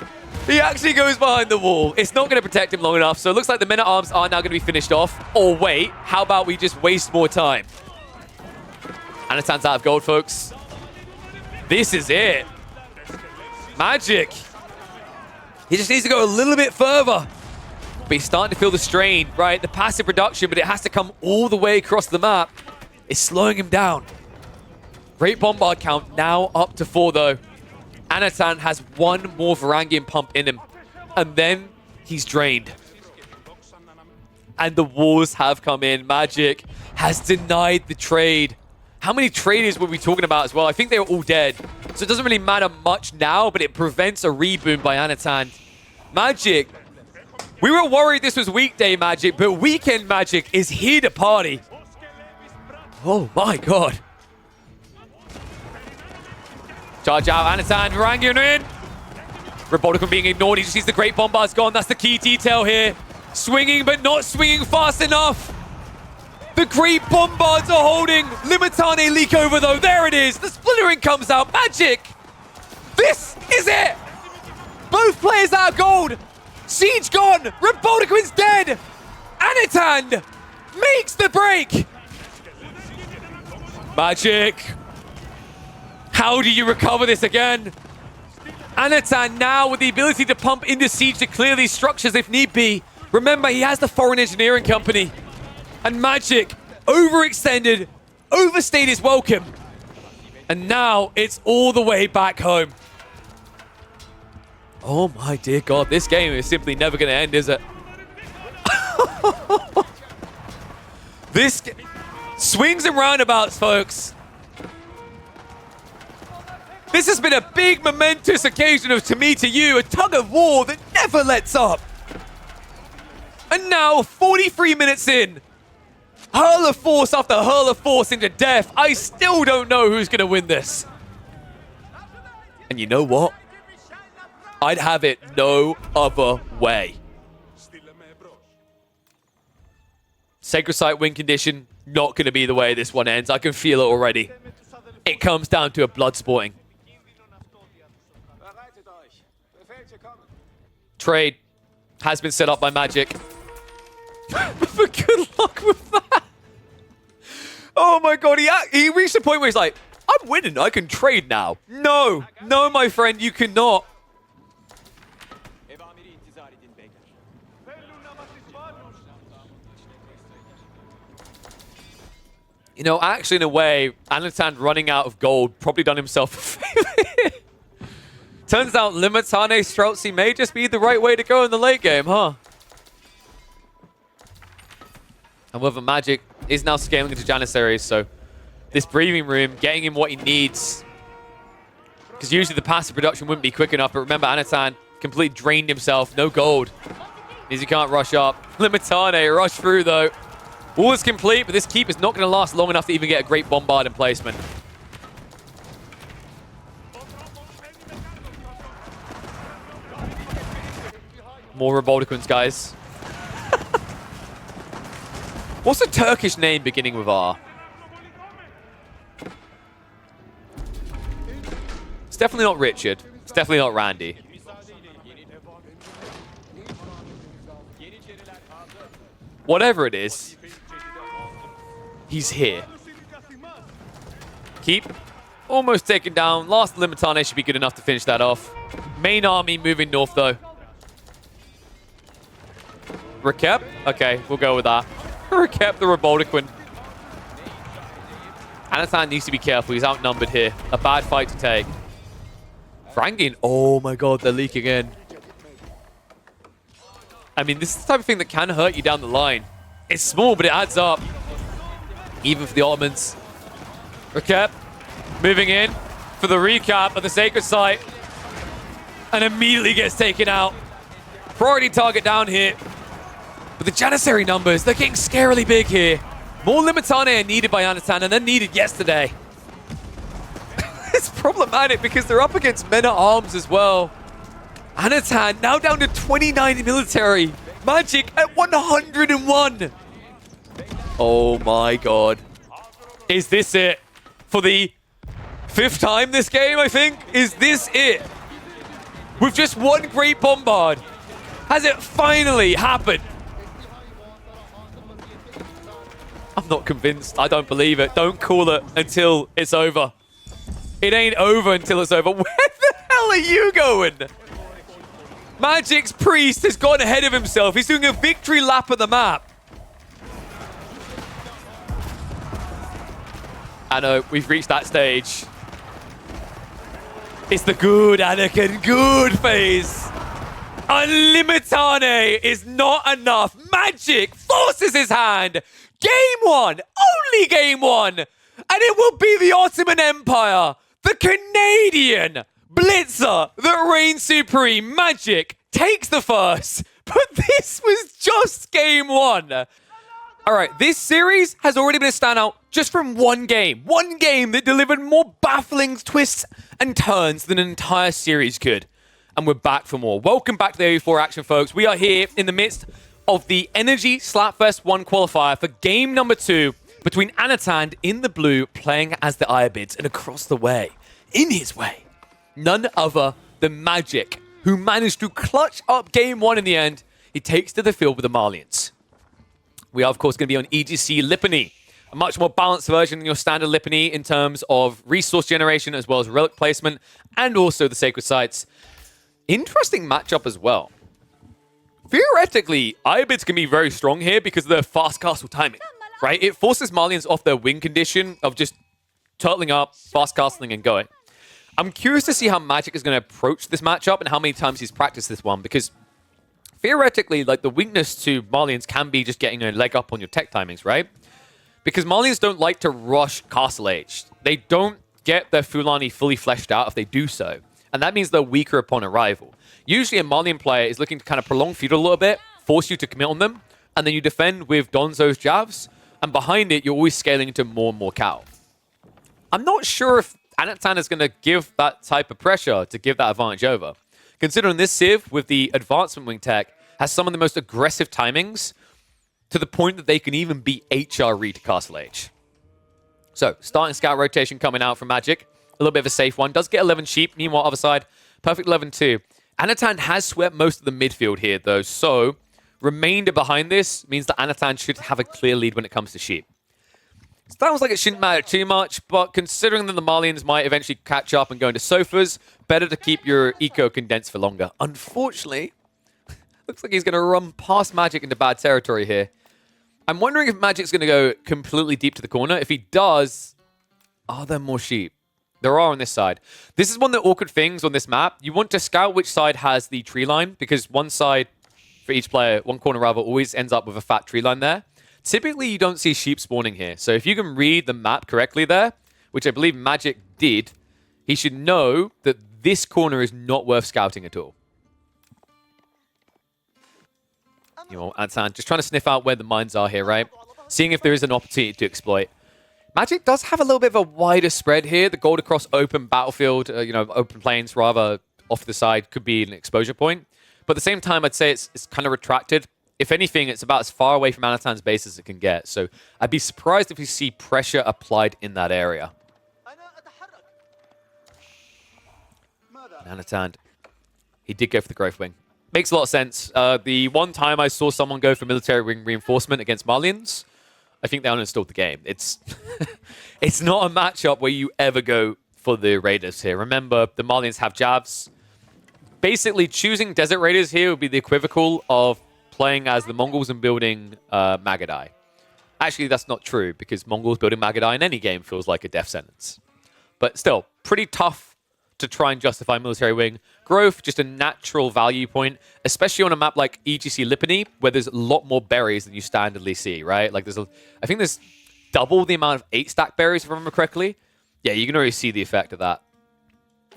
He actually goes behind the wall. It's not going to protect him long enough, so it looks like the men-at-arms are now going to be finished off. Or wait, how about we just waste more time? Anatan's out of gold, folks. This is it. Magic. He just needs to go a little bit further. But he's starting to feel the strain, right? The passive production, but it has to come all the way across the map. It's slowing him down. Great bombard count now up to 4, though. Anatan has one more Varangian pump in him. And then he's drained. And the walls have come in. Magic has denied the trade. How many traders were we talking about as well? I think they were all dead. So it doesn't really matter much now, but it prevents a reboom by Anatan. Magic. We were worried this was weekday Magic, but weekend Magic is here to party. Oh my god. Charge out, Anatan, Varangian in. Reboldiquin being ignored, he just sees the great bombard's gone. That's the key detail here. Swinging, but not swinging fast enough. The great bombards are holding. Limitane leak over though, there it is. The splintering comes out, Magic. This is it. Both players out of gold. Siege gone, Reboldiquin's dead. Anatan makes the break. Magic. How do you recover this again? Anatan now with the ability to pump into siege to clear these structures if need be. Remember, he has the foreign engineering company. And Magic overextended, overstayed his welcome. And now it's all the way back home. Oh my dear God, this game is simply never going to end, is it? This swings and roundabouts, folks. This has been a big, momentous occasion of To Me To You, a tug of war that never lets up. And now, 43 minutes in, hurl of force after hurl of force into death. I still don't know who's going to win this. And you know what? I'd have it no other way. Sacred Site win condition, not going to be the way this one ends. I can feel it already. It comes down to a blood sporting. Trade has been set up by Magic. But good luck with that. Oh my God, he reached a point where he's like, I'm winning, I can trade now. No, no, my friend, you cannot. You know, actually, in a way, Anotand running out of gold probably done himself a favor. Turns out Limitane Streltsy may just be the right way to go in the late game, huh? However, Magic is now scaling into Janissaries, so this breathing room, getting him what he needs. Because usually the passive production wouldn't be quick enough, but remember, Anotand completely drained himself. No gold. Means he can't rush up. Limitane rush through, though. All is complete, but this keep is not going to last long enough to even get a great bombard in placement. More Revolticons, guys. What's a Turkish name beginning with R? It's definitely not Richard. It's definitely not Randy. Whatever it is, he's here. Keep almost taken down. Last Limitane should be good enough to finish that off. Main army moving north, though. Rakep? Okay, we'll go with that. Rakep the Revoltiquin. Anotand needs to be careful. He's outnumbered here. A bad fight to take. Frangin. Oh my God, they're leaking in. I mean, this is the type of thing that can hurt you down the line. It's small, but it adds up. Even for the Ottomans. Rakep moving in for the recap of the Sacred Site. And immediately gets taken out. Priority target down here. But the Janissary numbers, they're getting scarily big here. More Limitane are needed by Anotand, and they're needed yesterday. It's problematic because they're up against men-at-arms as well. Anotand now down to 29 military. Magic at 101. Oh my God. Is this it? For the 5th time this game, I think? Is this it? With just one great bombard. Has it finally happened? I'm not convinced. I don't believe it. Don't call it until it's over. It ain't over until it's over. Where the hell are you going? Magic's priest has gone ahead of himself. He's doing a victory lap of the map. I know, we've reached that stage. It's the good Anakin, good phase. Unlimitane is not enough. Magic forces his hand. Game 1, only game 1. And it will be the Ottoman Empire, the Canadian Blitzer that reigns supreme. Magic takes the first. But this was just game 1. All right, this series has already been a standout just from one game. One game that delivered more baffling twists and turns than an entire series could. And we're back for more. Welcome back to the AU4 action, folks. We are here in the midst of the Energy Slapfest 1 qualifier for game number 2 between Anotand in the blue playing as the Ayyubids, and across the way, in his way, none other than Magic, who managed to clutch up game 1 in the end. He takes to the field with the Malians. We are, of course, going to be on EGC Lipany, a much more balanced version than your standard Lipany in terms of resource generation as well as relic placement and also the sacred sites. Interesting matchup as well. Theoretically, Ayyubids can be very strong here because of their fast castle timing, right? It forces Malians off their win condition of just turtling up, fast castling, and going. I'm curious to see how Magic is going to approach this matchup and how many times he's practiced this one, because theoretically, like, the weakness to Malians can be just getting a leg up on your tech timings, right? Because Malians don't like to rush Castle Age. They don't get their Fulani fully fleshed out if they do so. And that means they're weaker upon arrival. Usually a Malian player is looking to kind of prolong feudal a little bit, force you to commit on them, and then you defend with Donzo's Javs, and behind it, you're always scaling into more and more cow. I'm not sure if Anatan is going to give that type of pressure to give that advantage over. Considering this Civ, with the advancement wing tech, has some of the most aggressive timings, to the point that they can even beat HRE to Castle Age. So, starting scout rotation coming out from Magic. A little bit of a safe one. Does get 11 sheep. Meanwhile, other side, perfect 11-2. Anatan has swept most of the midfield here, though. So, remainder behind this means that Anatan should have a clear lead when it comes to sheep. Sounds like it shouldn't matter too much, but considering that the Malians might eventually catch up and go into sofas, better to keep your eco condensed for longer. Unfortunately, looks like he's going to run past Magic into bad territory here. I'm wondering if Magic's going to go completely deep to the corner. If he does, are there more sheep? There are on this side. This is one of the awkward things on this map. You want to scout which side has the tree line, because one side for each player, one corner rather, always ends up with a fat tree line there. Typically, you don't see sheep spawning here. So if you can read the map correctly there, which I believe Magic did, he should know that this corner is not worth scouting at all. You know, Antan just trying to sniff out where the mines are here, right? Seeing if there is an opportunity to exploit. Magic does have a little bit of a wider spread here. The gold across open battlefield, open plains rather, off the side could be an exposure point. But at the same time, I'd say it's kind of retracted. If anything, it's about as far away from Anatan's base as it can get. So I'd be surprised if you see pressure applied in that area. Anatan, he did go for the growth wing. Makes a lot of sense. The one time I saw someone go for military wing reinforcement against Malians, I think they uninstalled the game. It's it's not a matchup where you ever go for the Raiders here. Remember, the Malians have Javs. Basically, choosing Desert Raiders here would be the equivocal of playing as the Mongols and building Magadai. Actually, that's not true, because Mongols building Magadai in any game feels like a death sentence. But still, pretty tough to try and justify military wing. Growth, just a natural value point, especially on a map like EGC Lipany, where there's a lot more berries than you standardly see, right? Like I think there's double the amount of 8-stack berries, if I remember correctly. Yeah, you can already see the effect of that.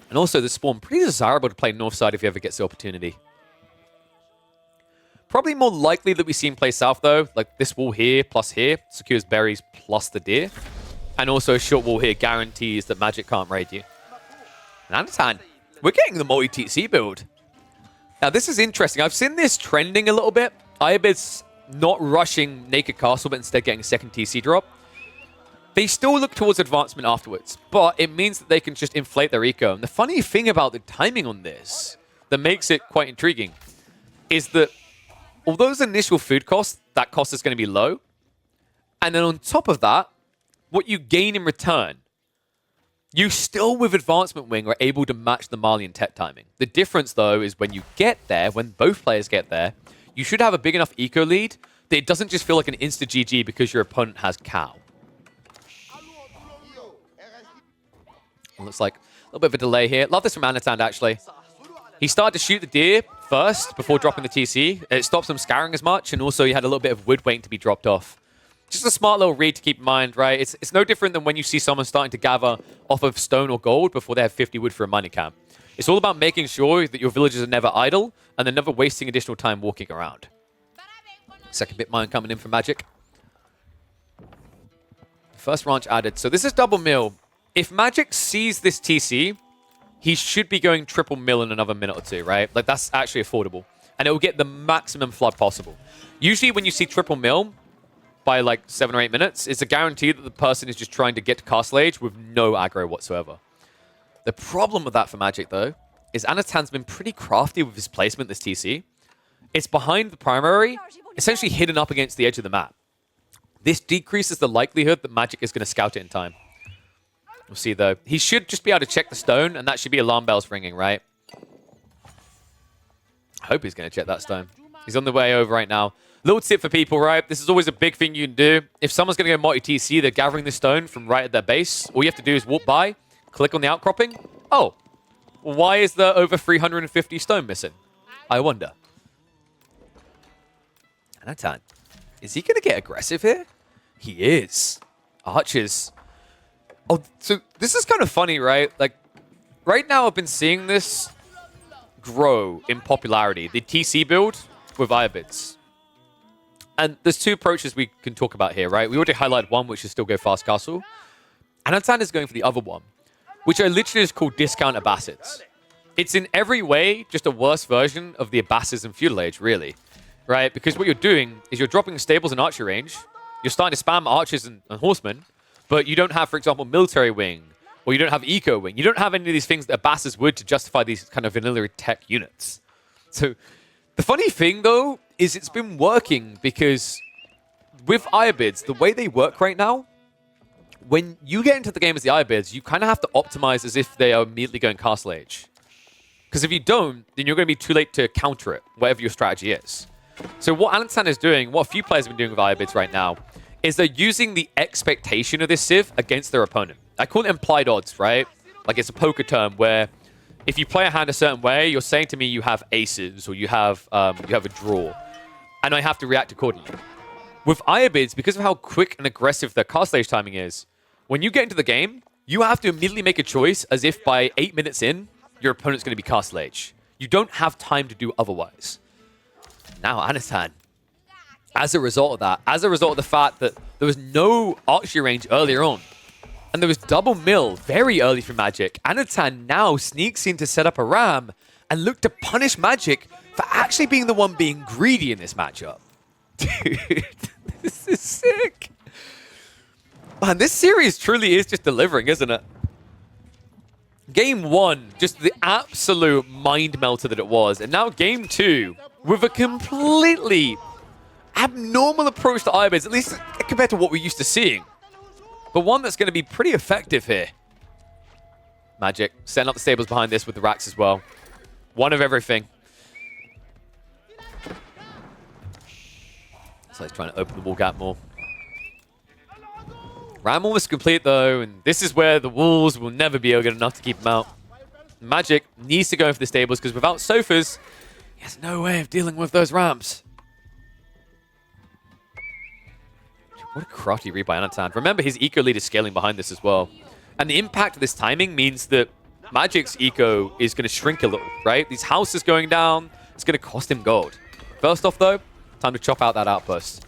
And also, the spawn, pretty desirable to play north side if you ever get the opportunity. Probably more likely that we see him play south, though. Like this wall here plus here secures berries plus the deer. And also a short wall here guarantees that Magic can't raid you. And Anatan, we're getting the multi-TC build. Now, this is interesting. I've seen this trending a little bit. Ayyubid's not rushing Naked Castle, but instead getting a second TC drop. They still look towards advancement afterwards, but it means that they can just inflate their eco. And the funny thing about the timing on this that makes it quite intriguing is that although those initial food costs, that cost is going to be low. And then on top of that, what you gain in return, you still, with Advancement Wing, are able to match the Malian tech timing. The difference, though, is when you get there, when both players get there, you should have a big enough eco lead that it doesn't just feel like an insta-GG because your opponent has cow. Looks like a little bit of a delay here. Love this from Anatan, actually. He started to shoot the deer first before dropping the TC. It stops him scouring as much, and also he had a little bit of wood waiting to be dropped off. Just a smart little read to keep in mind, right? It's no different than when you see someone starting to gather off of stone or gold before they have 50 wood for a mining camp. It's all about making sure that your villagers are never idle and they're never wasting additional time walking around. Second bit mine coming in for Magic. First ranch added. So this is double mill. If Magic sees this TC, he should be going triple mill in another minute or two, right? Like, that's actually affordable. And it will get the maximum flood possible. Usually when you see triple mill by like 7 or 8 minutes, it's a guarantee that the person is just trying to get to Castle Age with no aggro whatsoever. The problem with that for Magic, though, is Anatan's been pretty crafty with his placement this TC. It's behind the primary, essentially hidden up against the edge of the map. This decreases the likelihood that Magic is going to scout it in time. We'll see, though. He should just be able to check the stone, and that should be alarm bells ringing, right? I hope he's going to check that stone. He's on the way over right now. Little tip for people, right? This is always a big thing you can do. If someone's going to go multi-TC, they're gathering the stone from right at their base. All you have to do is walk by, click on the outcropping. Oh, why is there over 350 stone missing? I wonder. Anatan, is he going to get aggressive here? He is. Archers. Oh, so this is kind of funny, right? Like, right now I've been seeing this grow in popularity. The TC build with Ayyubids. And there's two approaches we can talk about here, right? We already highlighted one, which is still go fast castle. Anatan is going for the other one, which I literally just call discount Abbasids. It's in every way just a worse version of the Abbasids and Feudal Age, really, right? Because what you're doing is you're dropping stables in archer range, you're starting to spam archers and horsemen, but you don't have, for example, military wing, or you don't have eco wing. You don't have any of these things that Abbasids would to justify these kind of vanilla tech units. So the funny thing, though, is it's been working because with Ayyubids, the way they work right now, when you get into the game as the Ayyubids, you kind of have to optimize as if they are immediately going Castle Age. Because if you don't, then you're going to be too late to counter it, whatever your strategy is. So what Anatan is doing, what a few players have been doing with Ayyubids right now, is they're using the expectation of this Civ against their opponent. I call it implied odds, right? Like it's a poker term where if you play a hand a certain way, you're saying to me you have aces or you have a draw. And I have to react accordingly. With Ayyubids, because of how quick and aggressive their Castle Age timing is, when you get into the game, you have to immediately make a choice as if by 8 minutes in, your opponent's going to be Castle Age. You don't have time to do otherwise. Now, Anatan, as a result of that, as a result of the fact that there was no archery range earlier on, and there was double mill very early for Magic, Anatan now sneaks in to set up a ram and look to punish Magic for actually being the one being greedy in this matchup. Dude, this is sick. Man, this series truly is just delivering, isn't it? Game 1, just the absolute mind melter that it was. And now Game 2, with a completely abnormal approach to Ayyubids, at least compared to what we're used to seeing. But one that's going to be pretty effective here. Magic, setting up the stables behind this with the racks as well. One of everything. So he's trying to open the wall gap more. Ram almost complete though, and this is where the walls will never be good enough to keep him out. Magic needs to go for the stables because without sofas, he has no way of dealing with those ramps. What a crafty read by Anatan. Remember, his eco lead is scaling behind this as well. And the impact of this timing means that Magic's eco is going to shrink a little, right? These houses going down, it's going to cost him gold. First off, though, time to chop out that outpost.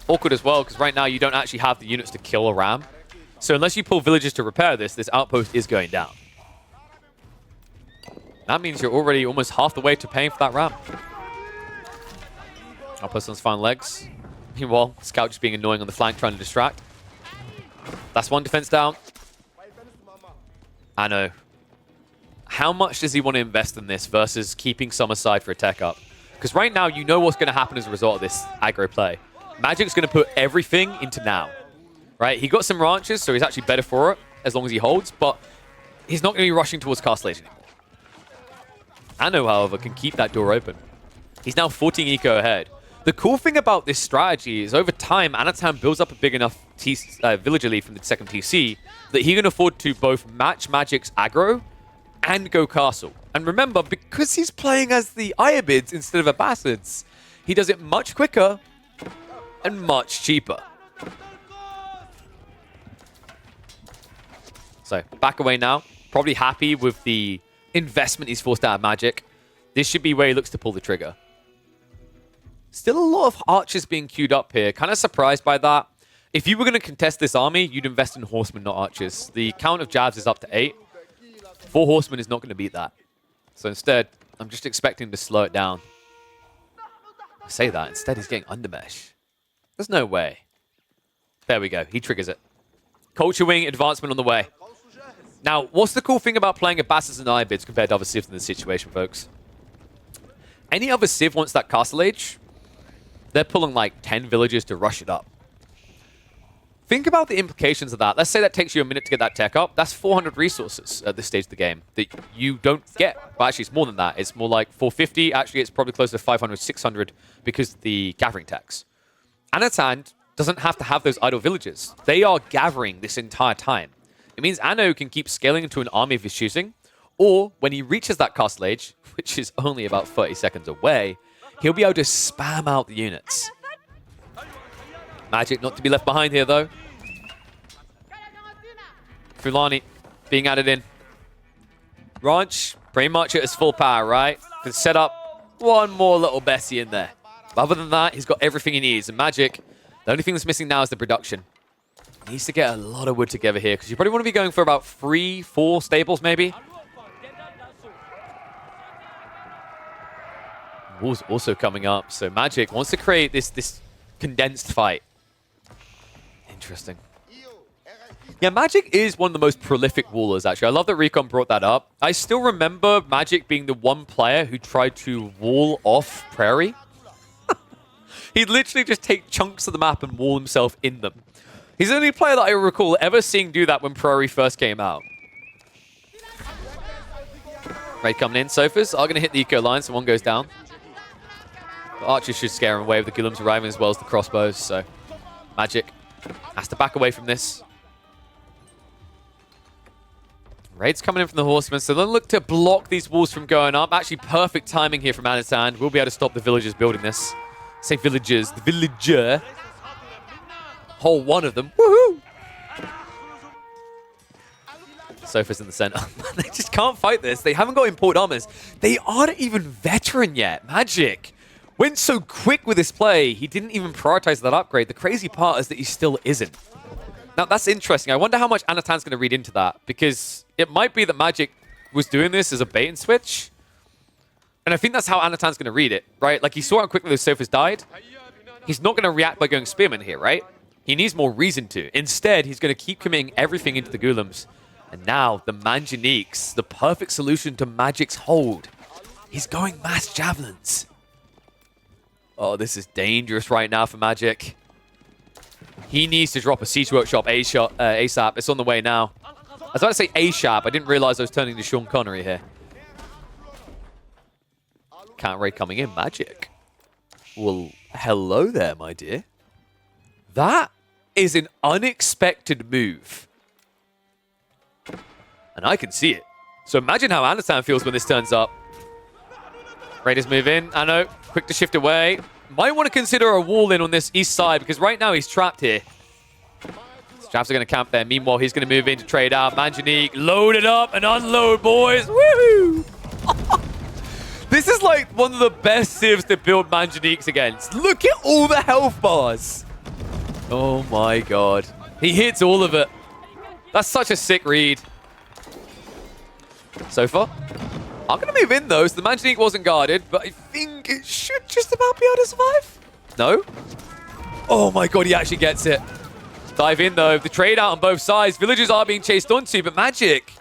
Awkward as well, because right now you don't actually have the units to kill a ram. So unless you pull villagers to repair this, this outpost is going down. That means you're already almost half the way to paying for that ram. Outpost on his final legs. Meanwhile, Scout just being annoying on the flank, trying to distract. That's one defense down. I know. How much does he want to invest in this versus keeping some aside for a tech up? Because right now, you know what's going to happen as a result of this aggro play. Magic's going to put everything into now. Right? He got some ranches, so he's actually better for it, as long as he holds, but he's not going to be rushing towards Castle Age anymore. Anno, however, can keep that door open. He's now 14 eco ahead. The cool thing about this strategy is over time, Anatan builds up a big enough villager lead from the second TC that he can afford to both match Magic's aggro and go castle. And remember, because he's playing as the Ayyubids instead of Abbasids, he does it much quicker and much cheaper. So, back away now. Probably happy with the investment he's forced out of Magic. This should be where he looks to pull the trigger. Still a lot of archers being queued up here. Kind of surprised by that. If you were going to contest this army, you'd invest in horsemen, not archers. The count of jabs is up to 8. 4 horsemen is not going to beat that. So instead, I'm just expecting to slow it down. I say that. Instead, he's getting undermesh. There's no way. There we go. He triggers it. Culture Wing advancement on the way. Now, what's the cool thing about playing Abbasids and Ayyubids compared to other Civs in this situation, folks? Any other Civ wants that Castle Age, they're pulling like 10 villages to rush it up. think about the implications of that. Let's say that takes you a minute to get that tech up. That's 400 resources at this stage of the game that you don't get. Well, actually, it's more than that. It's more like 450. Actually, it's probably closer to 500, 600 because of the gathering tax. Anotand doesn't have to have those idle villages. They are gathering this entire time. It means Anno can keep scaling into an army of his choosing, or when he reaches that castle age, which is only about 30 seconds away, he'll be able to spam out the units. Magic not to be left behind here, though. Fulani being added in. Ranch, pretty much at his full power, right? Can set up one more little Bessie in there. But other than that, he's got everything he needs. And Magic, the only thing that's missing now is the production. He needs to get a lot of wood together here, because you probably want to be going for about 3-4 staples, maybe. War's also coming up, so Magic wants to create this condensed fight. Interesting. Yeah, Magic is one of the most prolific wallers, actually. I love that Recon brought that up. I still remember Magic being the one player who tried to wall off Prairie. He'd literally just take chunks of the map and wall himself in them. He's the only player that I recall ever seeing do that when Prairie first came out. Raid coming in. Sofas are going to hit the eco line, so one goes down. The archers should scare him away with the Ghulams arriving as well as the crossbows, so Magic has to back away from this. Raid's coming in from the horsemen, so they'll look to block these walls from going up. Actually, perfect timing here from Anotand. We'll be able to stop the villagers building this. Say villagers, the villager. Whole one of them. Woohoo! Sofa's in the center. They just can't fight this. They haven't got import armors. They aren't even veteran yet. Magic went so quick with this play, he didn't even prioritize that upgrade. The crazy part is that he still isn't. Now, that's interesting. I wonder how much Anotand's going to read into that, because it might be that Magic was doing this as a bait and switch. And I think that's how Anotand's going to read it, right? Like, he saw how quickly those Sofas died. He's not going to react by going Spearman here, right? He needs more reason to. Instead, he's going to keep committing everything into the Ghulams. And now, the Manjaniques, the perfect solution to Magic's hold. He's going mass javelins. Oh, this is dangerous right now for Magic. He needs to drop a siege workshop ASAP. It's on the way now. I was about to say ASAP. I didn't realize I was turning to Sean Connery here. Counter raid coming in. Magic. Well, hello there, my dear. That is an unexpected move. And I can see it. So imagine how Anotand feels when this turns up. Raiders move in. Anno, quick to shift away. Might want to consider a wall in on this east side, because right now he's trapped here. Straps are going to camp there. Meanwhile, he's going to move in to trade out. Manjanique, load it up and unload, boys. Woohoo! This is like one of the best civs to build Manjaniques against. Look at all the health bars. Oh my god. He hits all of it. That's such a sick read. So far. I'm going to move in, though, so the Manjanique wasn't guarded, but I think it should just about be able to survive. No? Oh my god, he actually gets it. Dive in, though. The trade out on both sides. Villagers are being chased onto, but Magic.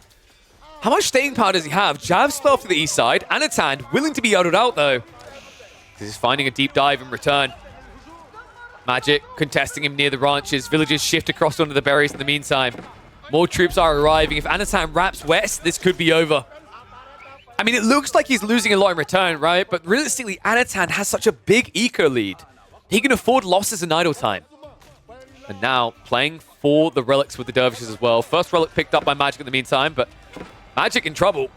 How much staying power does he have? Jav spell to the east side. Anotand willing to be outed out, though. He's finding a deep dive in return. Magic contesting him near the ranches. Villagers shift across onto the berries in the meantime. More troops are arriving. If Anotand wraps west, this could be over. I mean, it looks like he's losing a lot in return, right? But realistically, Anotand has such a big eco lead. He can afford losses in idle time. And now, playing for the relics with the dervishes as well. First relic picked up by Magic in the meantime, but Magic in trouble.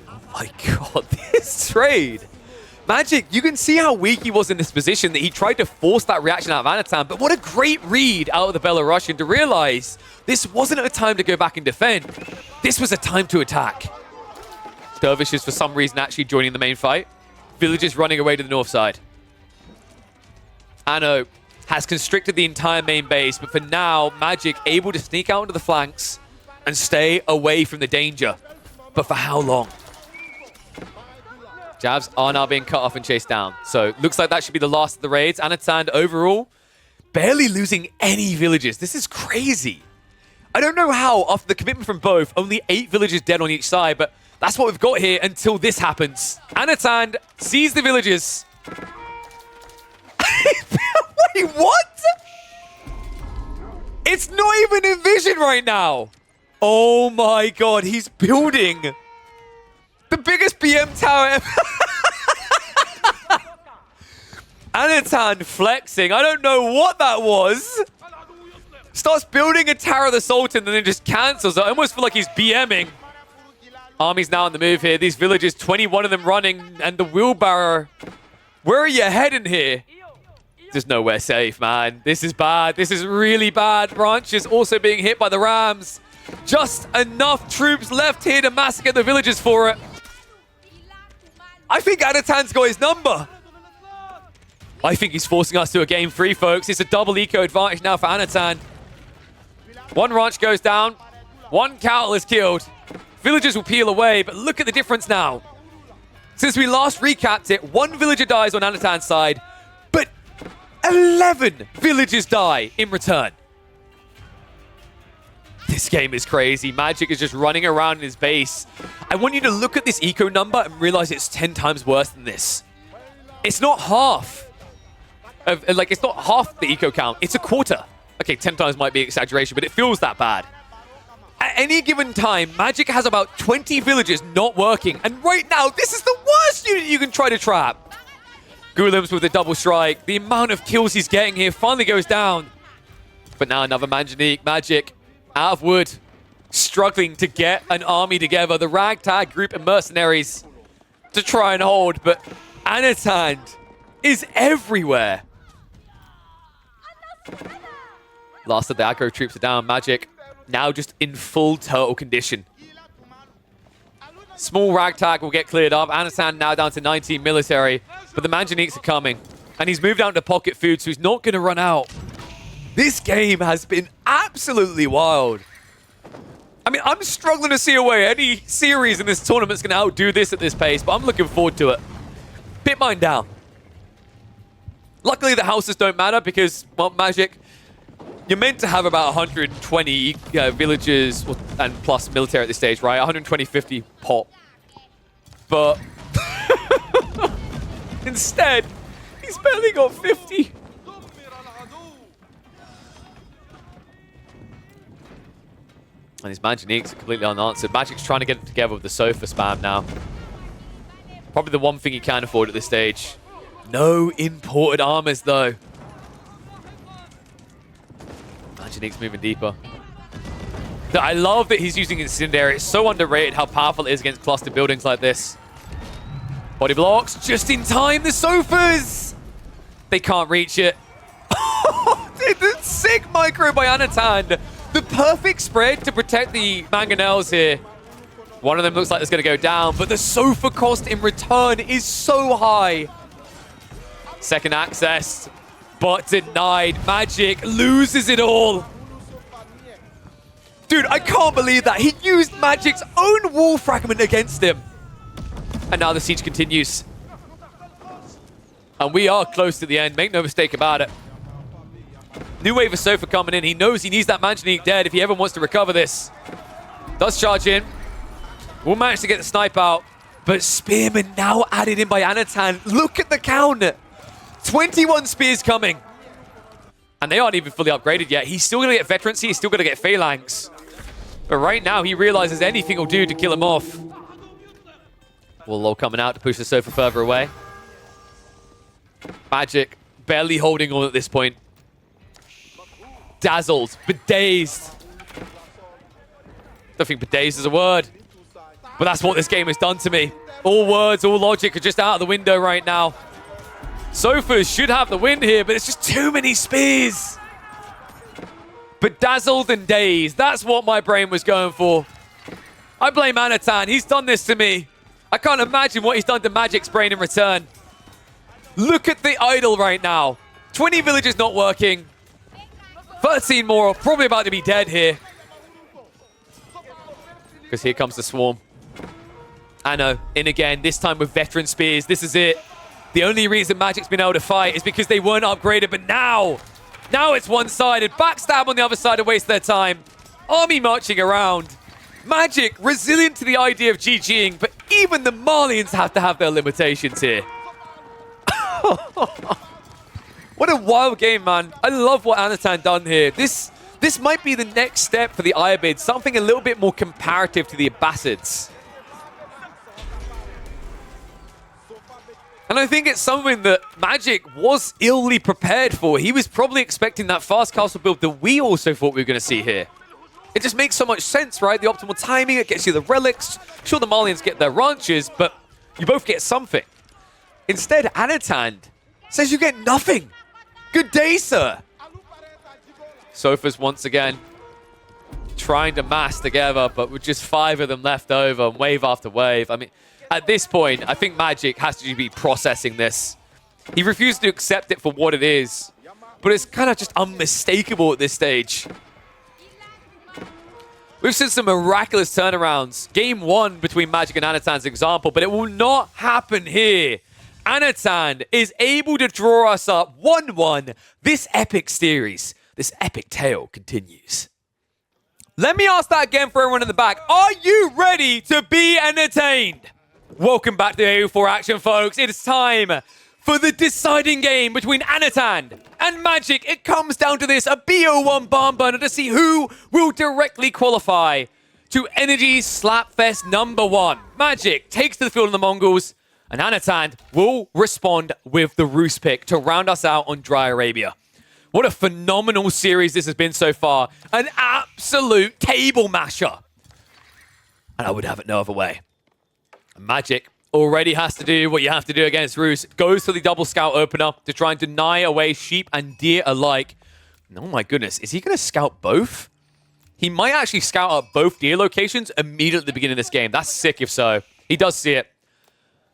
Oh my god, this trade. Magic, you can see how weak he was in this position, that he tried to force that reaction out of Anotand, but what a great read out of the Belarusian to realize this wasn't a time to go back and defend. This was a time to attack. Dervishes, for some reason, actually joining the main fight. Villagers running away to the north side. Anno has constricted the entire main base, but for now, Magic able to sneak out into the flanks and stay away from the danger. But for how long? Jabs are now being cut off and chased down. So looks like that should be the last of the raids. Anotand overall, barely losing any villages. This is crazy. I don't know how, after the commitment from both, only 8 villagers dead on each side, but that's what we've got here until this happens. Anotand sees the villages. Wait, what? It's not even in vision right now. Oh my god, he's building the biggest BM tower ever. Anotand flexing. I don't know what that was. Starts building a Tower of the Sultan and then just cancels it. I almost feel like he's BMing. Army's now on the move here. These villages, 21 of them running, and the wheelbarrow. Where are you heading here? There's nowhere safe, man. This is bad. This is really bad. Branches also being hit by the rams. Just enough troops left here to massacre the villages for it. I think Anotand's got his number. I think he's forcing us to a game 3, folks. It's a double eco advantage now for Anotand. One ranch goes down. One cattle is killed. Villagers will peel away, but look at the difference now. Since we last recapped it, 1 villager dies on Anotand's side, but 11 villagers die in return. This game is crazy. Magic is just running around in his base. I want you to look at this eco number and realize it's 10 times worse than this. It's not half. It's not half the eco count. It's a quarter. Okay, 10 times might be exaggeration, but it feels that bad. At any given time, Magic has about 20 villages not working. And right now, this is the worst unit you can try to trap. Gulems with a double strike. The amount of kills he's getting here finally goes down. But now another Manjanique. Magic out of wood. Struggling to get an army together. The ragtag group of mercenaries to try and hold. But Anotand is everywhere. Last of the aggro troops are down. Magic now just in full turtle condition. Small ragtag will get cleared up. Anotand now down to 19 military. But the Manjaniques are coming. And he's moved down to pocket food, so he's not going to run out. This game has been absolutely wild. I mean, I'm struggling to see a way any series in this tournament's going to outdo this at this pace, but I'm looking forward to it. Bit mine down. Luckily, the houses don't matter because, well, Magic, you're meant to have about 120 villages and plus military at this stage, right? 120, 50 pop. But instead, he's barely got 50. And his Manjaniques are completely unanswered. Magic's trying to get it together with the sofa spam now. Probably the one thing he can afford at this stage. No imported armors, though. Manjanique's moving deeper. I love that he's using Incendiary. It's so underrated how powerful it is against cluster buildings like this. Body blocks, just in time, the sofas! They can't reach it. Dude, the sick micro by Anotand. The perfect spread to protect the mangonels here. One of them looks like it's going to go down, but the sofa cost in return is so high. Second access, but denied. Magic loses it all. Dude, I can't believe that. He used Magic's own wall fragment against him. And now the siege continues. And we are close to the end. Make no mistake about it. New wave of sofa coming in. He knows he needs that Manjanique dead if he ever wants to recover this. Does charge in. Will manage to get the snipe out. But Spearman now added in by Anotand. Look at the count. 21 spears coming. And they aren't even fully upgraded yet. He's still going to get veterancy. He's still going to get phalanx. But right now, he realizes anything will do to kill him off. Warlord coming out to push the sofa further away. Magic barely holding on at this point. Dazzled, bedazed. Don't think bedazed is a word. But that's what this game has done to me. All words, all logic are just out of the window right now. Sofas should have the win here, but it's just too many spears. Bedazzled and dazed. That's what my brain was going for. I blame Anotand. He's done this to me. I can't imagine what he's done to Magic's brain in return. Look at the idol right now. 20 villages not working. 13 more, probably about to be dead here. Because here comes the swarm. I know, in again, this time with veteran spears. This is it. The only reason Magic's been able to fight is because they weren't upgraded, but now it's one-sided. Backstab on the other side to waste their time. Army marching around. Magic, resilient to the idea of GGing, but even the Malians have to have their limitations here. What a wild game, man. I love what Anotand done here. This this might be the next step for the Ayyubid, something a little bit more comparative to the Abbasids. And I think it's something that Magic was illy prepared for. He was probably expecting that fast castle build that we also thought we were going to see here. It just makes so much sense, right? The optimal timing, it gets you the relics. Sure, the Malians get their ranches, but you both get something. Instead, Anotand says you get nothing. Good day, sir. Sofas once again trying to mass together, but with just 5 of them left over, and wave after wave. I mean, at this point, I think Magic has to be processing this. He refused to accept it for what it is, but it's kind of just unmistakable at this stage. We've seen some miraculous turnarounds. Game 1 between Magic and Anotand's example, but it will not happen here. Anotand is able to draw us up 1-1. This epic series, this epic tale continues. Let me ask that again for everyone in the back. Are you ready to be entertained? Welcome back to the AO4 action, folks. It is time for the deciding game between Anotand and Magic. It comes down to this, a BO1 barn burner to see who will directly qualify to Energy's Slapfest #1. Magic takes to the field on the Mongols, and Anotand will respond with the Roost pick to round us out on Dry Arabia. What a phenomenal series this has been so far. An absolute table masher. And I would have it no other way. Magic already has to do what you have to do against Roost. Goes for the double scout opener to try and deny away sheep and deer alike. Oh my goodness, is he going to scout both? He might actually scout out both deer locations immediately at the beginning of this game. That's sick if so. He does see it.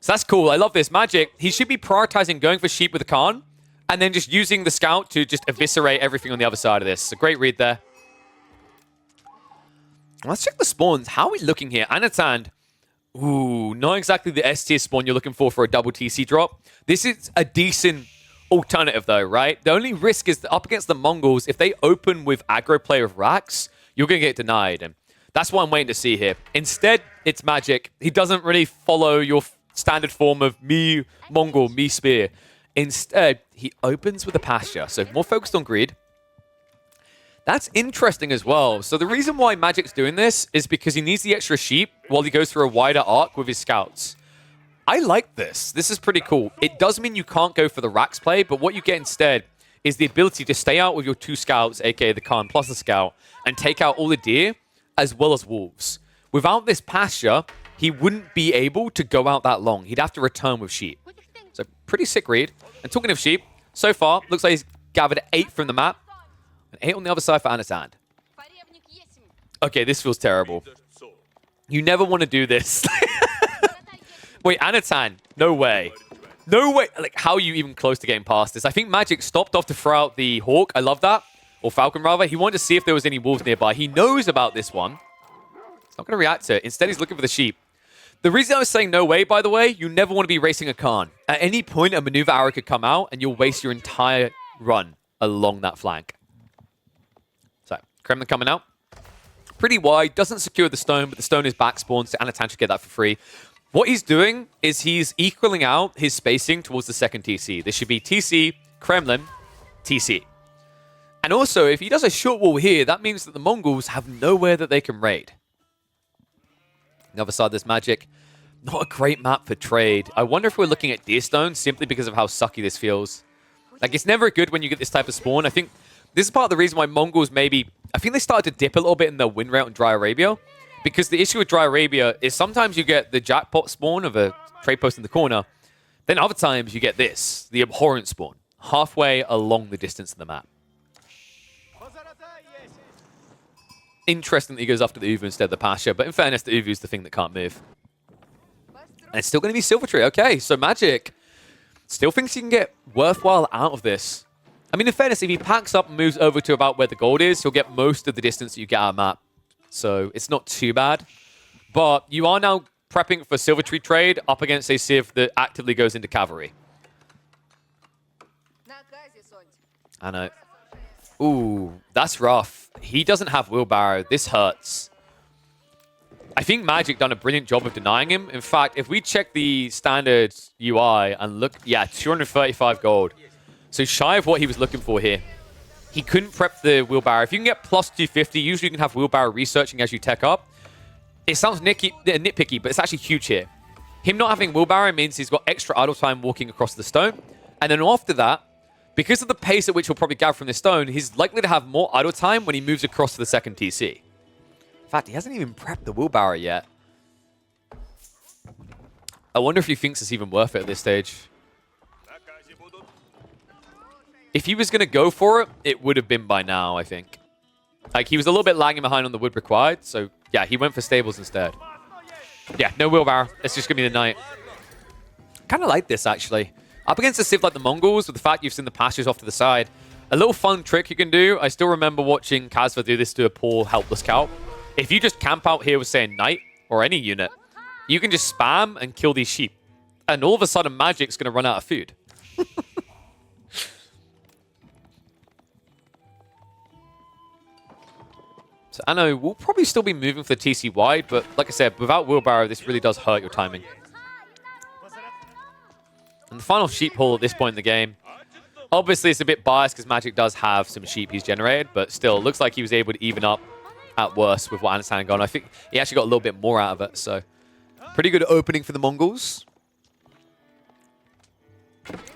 So that's cool. I love this. Magic, he should be prioritizing going for sheep with the Khan and then just using the scout to just eviscerate everything on the other side of this. A great read there. Let's check the spawns. How are we looking here? Anotand. Ooh, not exactly the S tier spawn you're looking for a double TC drop. This is a decent alternative though, right? The only risk is that up against the Mongols, if they open with aggro play of racks, you're going to get denied. And that's what I'm waiting to see here. Instead, it's Magic. He doesn't really follow your standard form of me Mongol, me spear. Instead, he opens with a pasture. So more focused on greed. That's interesting as well. So the reason why Magic's doing this is because he needs the extra sheep while he goes through a wider arc with his scouts. I like this. This is pretty cool. It does mean you can't go for the racks play, but what you get instead is the ability to stay out with your 2 scouts, aka the Khan plus the scout, and take out all the deer as well as wolves. Without this pasture, he wouldn't be able to go out that long. He'd have to return with sheep. So pretty sick read. And talking of sheep, so far, looks like he's gathered 8 from the map. An 8 on the other side for Anotand. Okay, this feels terrible. You never want to do this. Wait, Anotand, no way. No way. Like, how are you even close to getting past this? I think Magic stopped off to throw out the Hawk. I love that. Or Falcon, rather. He wanted to see if there was any wolves nearby. He knows about this one. He's not going to react to it. Instead, he's looking for the sheep. The reason I was saying no way, by the way, you never want to be racing a Khan. At any point, a maneuver arrow could come out, and you'll waste your entire run along that flank. So, Kremlin coming out. Pretty wide. Doesn't secure the stone, but the stone is back spawned, so Anotand should get that for free. What he's doing is he's equaling out his spacing towards the second TC. This should be TC, Kremlin, TC. And also, if he does a short wall here, that means that the Mongols have nowhere that they can raid. On the other side of this Magic, not a great map for trade. I wonder if we're looking at Deerstone simply because of how sucky this feels. Like, it's never good when you get this type of spawn. I think this is part of the reason why Mongols maybe... I think they started to dip a little bit in their win rate on Dry Arabia. Because the issue with Dry Arabia is sometimes you get the jackpot spawn of a trade post in the corner. Then other times you get this, the abhorrent spawn, halfway along the distance of the map. Interesting that he goes after the Uvu instead of the Pasha, but in fairness, the Uvu is the thing that can't move. And it's still going to be Silver Tree. Okay, so Magic still thinks he can get worthwhile out of this. I mean, in fairness, if he packs up and moves over to about where the gold is, he'll get most of the distance that you get out of map. So it's not too bad. But you are now prepping for Silver Tree trade up against a Civ that actively goes into cavalry. I know. Ooh, that's rough. He doesn't have wheelbarrow. This hurts. I think Magic done a brilliant job of denying him. In fact, if we check the standard UI and look, yeah, 235 gold. So shy of what he was looking for here. he couldn't prep the wheelbarrow. If you can get plus 250, usually you can have wheelbarrow researching as you tech up. It sounds nitpicky, but it's actually huge here. Him not having wheelbarrow means he's got extra idle time walking across the stone. And then after that, because of the pace at which he'll probably gather from this stone, he's likely to have more idle time when he moves across to the second TC. In fact, he hasn't even prepped the wheelbarrow yet. I wonder if he thinks it's even worth it at this stage. If he was going to go for it, it would have been by now, I think. Like, he was a little bit lagging behind on the wood required, so yeah, he went for stables instead. Yeah, no wheelbarrow. It's just going to be the knight. Kind of like this, actually. Up against a civ like the Mongols, with the fact you've seen the pastures off to the side, a little fun trick you can do. I still remember watching Kazva do this to a poor, helpless cow. If you just camp out here with, say, a knight or any unit, you can just spam and kill these sheep. And all of a sudden, Magic's going to run out of food. So I know we'll probably still be moving for the TC wide, but like I said, without wheelbarrow, this really does hurt your timing. And the final sheep haul at this point in the game, obviously it's a bit biased because Magic does have some sheep he's generated, but still, looks like he was able to even up at worst with what Anatan got. I think he actually got a little bit more out of it, so pretty good opening for the Mongols.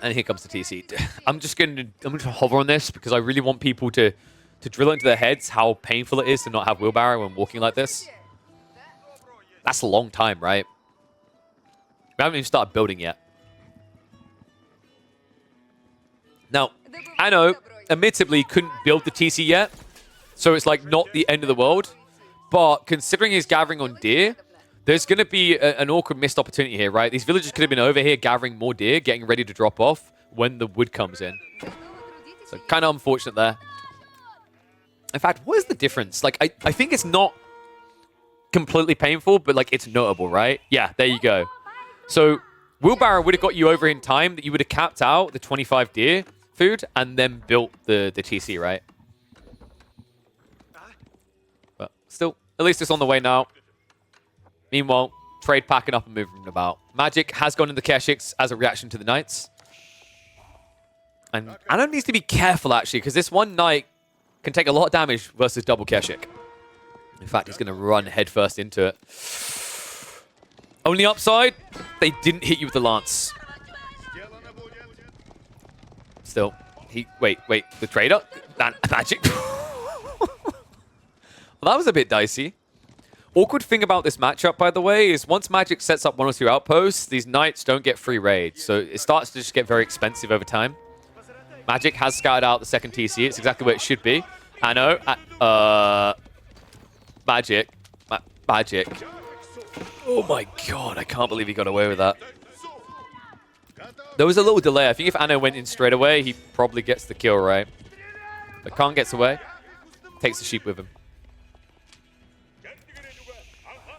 And here comes the TC. I'm going to hover on this because I really want people to drill into their heads how painful it is to not have wheelbarrow when walking like this. That's a long time, right? We haven't even started building yet. Now, I know, admittedly, couldn't build the TC yet, so it's like not the end of the world. But considering he's gathering on deer, there's going to be an awkward missed opportunity here, right? These villagers could have been over here gathering more deer, getting ready to drop off when the wood comes in. So kind of unfortunate there. In fact, what is the difference? Like, I think it's not completely painful, but like it's notable, right? Yeah, there you go. So wheelbarrow would have got you over in time that you would have capped out the 25 deer food and then built the TC, right? But still, at least it's on the way now. Meanwhile, trade packing up and moving about. Magic has gone into Keshiks as a reaction to the knights. And Anna needs to be careful, actually, because this one knight can take a lot of damage versus double Keshik. In fact, he's going to run headfirst into it. Only upside, they didn't hit you with the lance. Still, wait, the trader? Magic? Well, that was a bit dicey. Awkward thing about this matchup, by the way, is once Magic sets up one or two outposts, these knights don't get free raids, so it starts to just get very expensive over time. Magic has scouted out the second TC. It's exactly where it should be. I know. Magic. Magic. Oh my god, I can't believe he got away with that. There was a little delay. I think if Anno went in straight away, he probably gets the kill, right? But Khan gets away. Takes the sheep with him.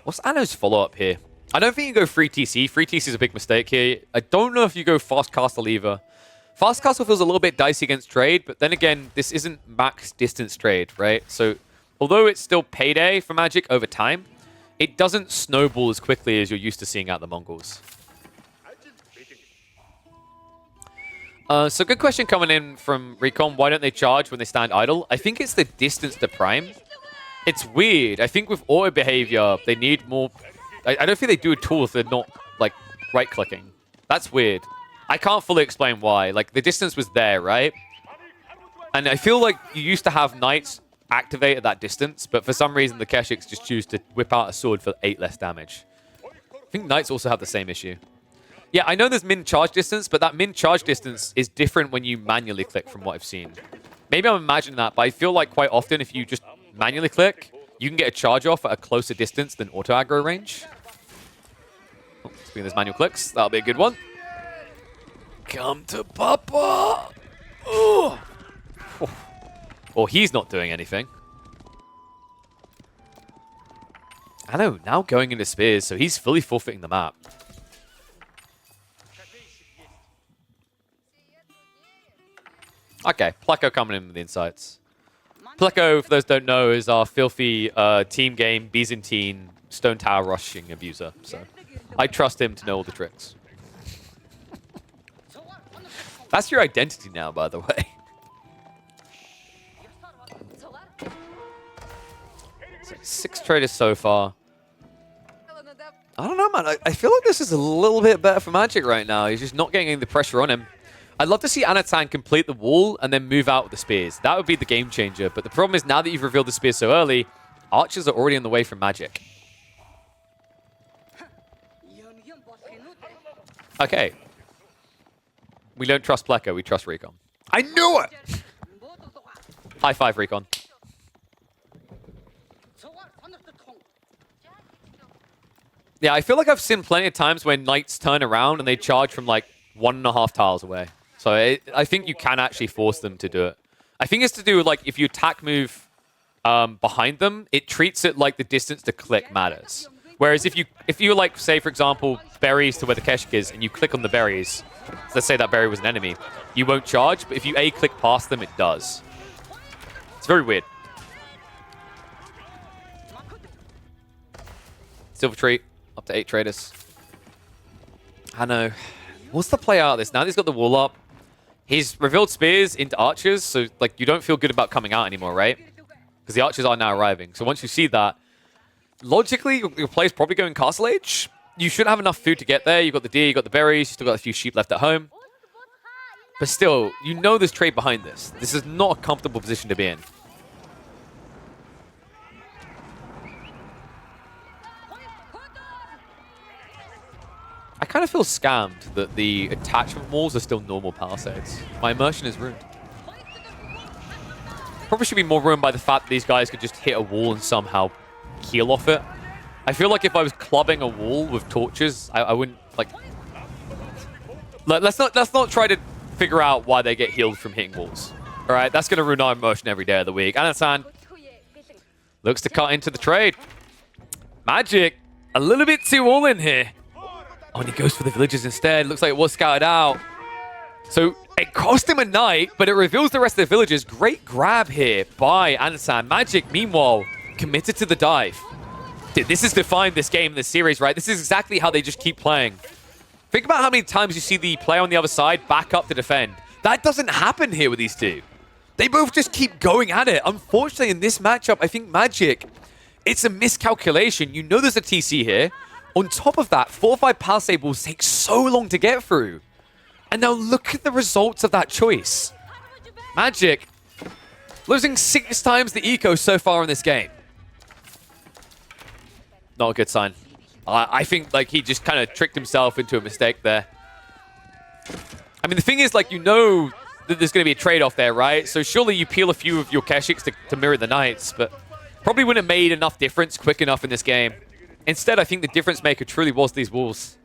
What's Anno's follow-up here? I don't think you go free TC. Free TC is a big mistake here. I don't know if you go fast castle either. Fast castle feels a little bit dicey against trade, but then again, this isn't max distance trade, right? So although it's still payday for Magic over time, it doesn't snowball as quickly as you're used to seeing out the Mongols. So good question coming in from Recon. Why don't they charge when they stand idle? I think it's the distance to prime. It's weird. I think with auto behavior, they need more... I don't think they do at all if they're not, like, right-clicking. That's weird. I can't fully explain why. Like, the distance was there, right? And I feel like you used to have knights activate at that distance, but for some reason the Keshiks just choose to whip out a sword for 8 less damage. I think knights also have the same issue. Yeah, I know there's min charge distance, but that min charge distance is different when you manually click from what I've seen. Maybe I'm imagining that, but I feel like quite often if you just manually click, you can get a charge off at a closer distance than auto aggro range. Oh, speaking of those manual clicks, that'll be a good one. Come to Papa! Oh. Well, he's not doing anything. I know, now going into spears, so he's fully forfeiting the map. Okay, Pleco coming in with the insights. Pleco, for those who don't know, is our filthy team game Byzantine stone tower rushing abuser. So I trust him to know all the tricks. That's your identity now, by the way. So 6 traders so far. I don't know, man. I feel like this is a little bit better for Magic right now. He's just not getting any of the pressure on him. I'd love to see Anatan complete the wall and then move out with the spears. That would be the game changer. But the problem is now that you've revealed the spears so early, archers are already on the way from Magic. Okay. We don't trust Pleco, we trust Recon. I knew it! High five, Recon. Yeah, I feel like I've seen plenty of times when knights turn around and they charge from like 1.5 tiles away. So I think you can actually force them to do it. I think it's to do with like if you attack move behind them, it treats it like the distance to click matters. Whereas if you like, say, for example, berries to where the Keshik is, and you click on the berries, let's say that berry was an enemy, you won't charge, but if you A-click past them, it does. It's very weird. Silver Tree, up to 8 traders. I know. What's the play out of this? Now that he's got the wall up, he's revealed spears into archers, so like you don't feel good about coming out anymore, right? Because the archers are now arriving. So once you see that, logically, your play's probably going Castle Age. You should have enough food to get there. You've got the deer, you've got the berries, you've still got a few sheep left at home. But still, you know there's trade behind this. This is not a comfortable position to be in. I kind of feel scammed that the attachment walls are still normal palisades. My immersion is ruined. Probably should be more ruined by the fact that these guys could just hit a wall and somehow heal off it. I feel like if I was clubbing a wall with torches, I wouldn't like. Let's not try to figure out why they get healed from hitting walls. All right, that's gonna ruin our immersion every day of the week. Anatan looks to cut into the trade. Magic a little bit too all in here. Oh, and he goes for the villagers instead. Looks like it was scouted out. So it cost him a knight, but it reveals the rest of the villagers. Great grab here by Anatan. Magic, meanwhile, committed to the dive. Dude, this has defined this game, this series, right? This is exactly how they just keep playing. Think about how many times you see the player on the other side back up to defend. That doesn't happen here with these two. They both just keep going at it. Unfortunately, in this matchup, I think Magic, it's a miscalculation. You know there's a TC here. On top of that, 4 or 5 palisade walls take so long to get through. And now look at the results of that choice. Magic losing 6 times the eco so far in this game. Not a good sign. I think like he just kind of tricked himself into a mistake there. I mean, the thing is, like, you know that there's going to be a trade-off there, right? So surely you peel a few of your Keshiks to mirror the Knights, but probably wouldn't have made enough difference quick enough in this game. Instead, I think the difference maker truly was these walls.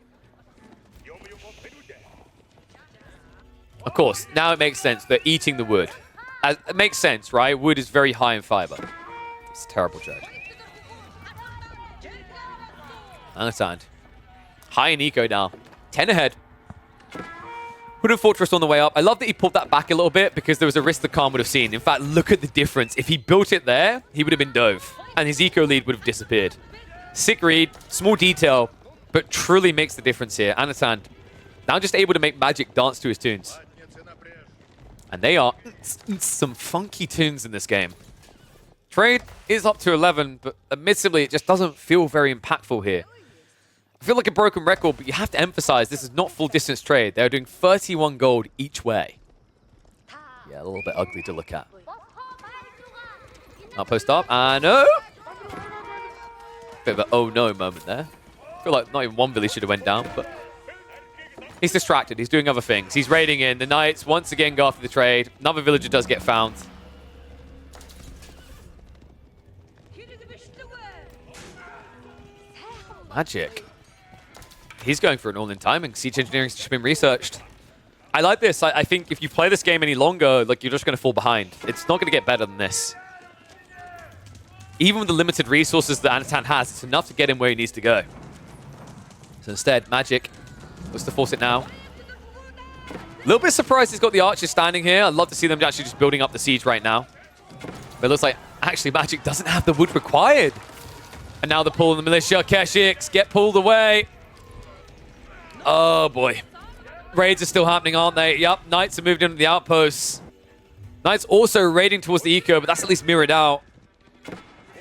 Of course, now it makes sense. They're eating the wood. It makes sense, right? Wood is very high in fiber. It's a terrible joke. Understand. High in eco now. 10 ahead. Wooden Fortress on the way up. I love that he pulled that back a little bit because there was a risk the Khan would have seen. In fact, look at the difference. If he built it there, he would have been dove. And his eco lead would have disappeared. Sick read, small detail, but truly makes the difference here. Anatan now just able to make Magic dance to his tunes. And they are some funky tunes in this game. Trade is up to 11, but admittedly, it just doesn't feel very impactful here. I feel like a broken record, but you have to emphasize this is not full distance trade. They're doing 31 gold each way. Yeah, a little bit ugly to look at. Outpost up, and oh! Bit of an oh no moment there. I feel like not even one village should have went down, but he's distracted. He's doing other things. He's raiding in. The Knights once again go after the trade. Another villager does get found. Magic. He's going for an all-in timing. Siege engineering's just been researched. I like this. I think if you play this game any longer, like you're just going to fall behind. It's not going to get better than this. Even with the limited resources that Anatan has, it's enough to get him where he needs to go. So instead, Magic looks to force it now. A little bit surprised he's got the archers standing here. I'd love to see them actually just building up the siege right now. But it looks like actually Magic doesn't have the wood required. And now they're pulling the militia. Keshiks get pulled away. Oh boy. Raids are still happening, aren't they? Yep, Knights are moved into the outposts. Knights also raiding towards the eco, but that's at least mirrored out.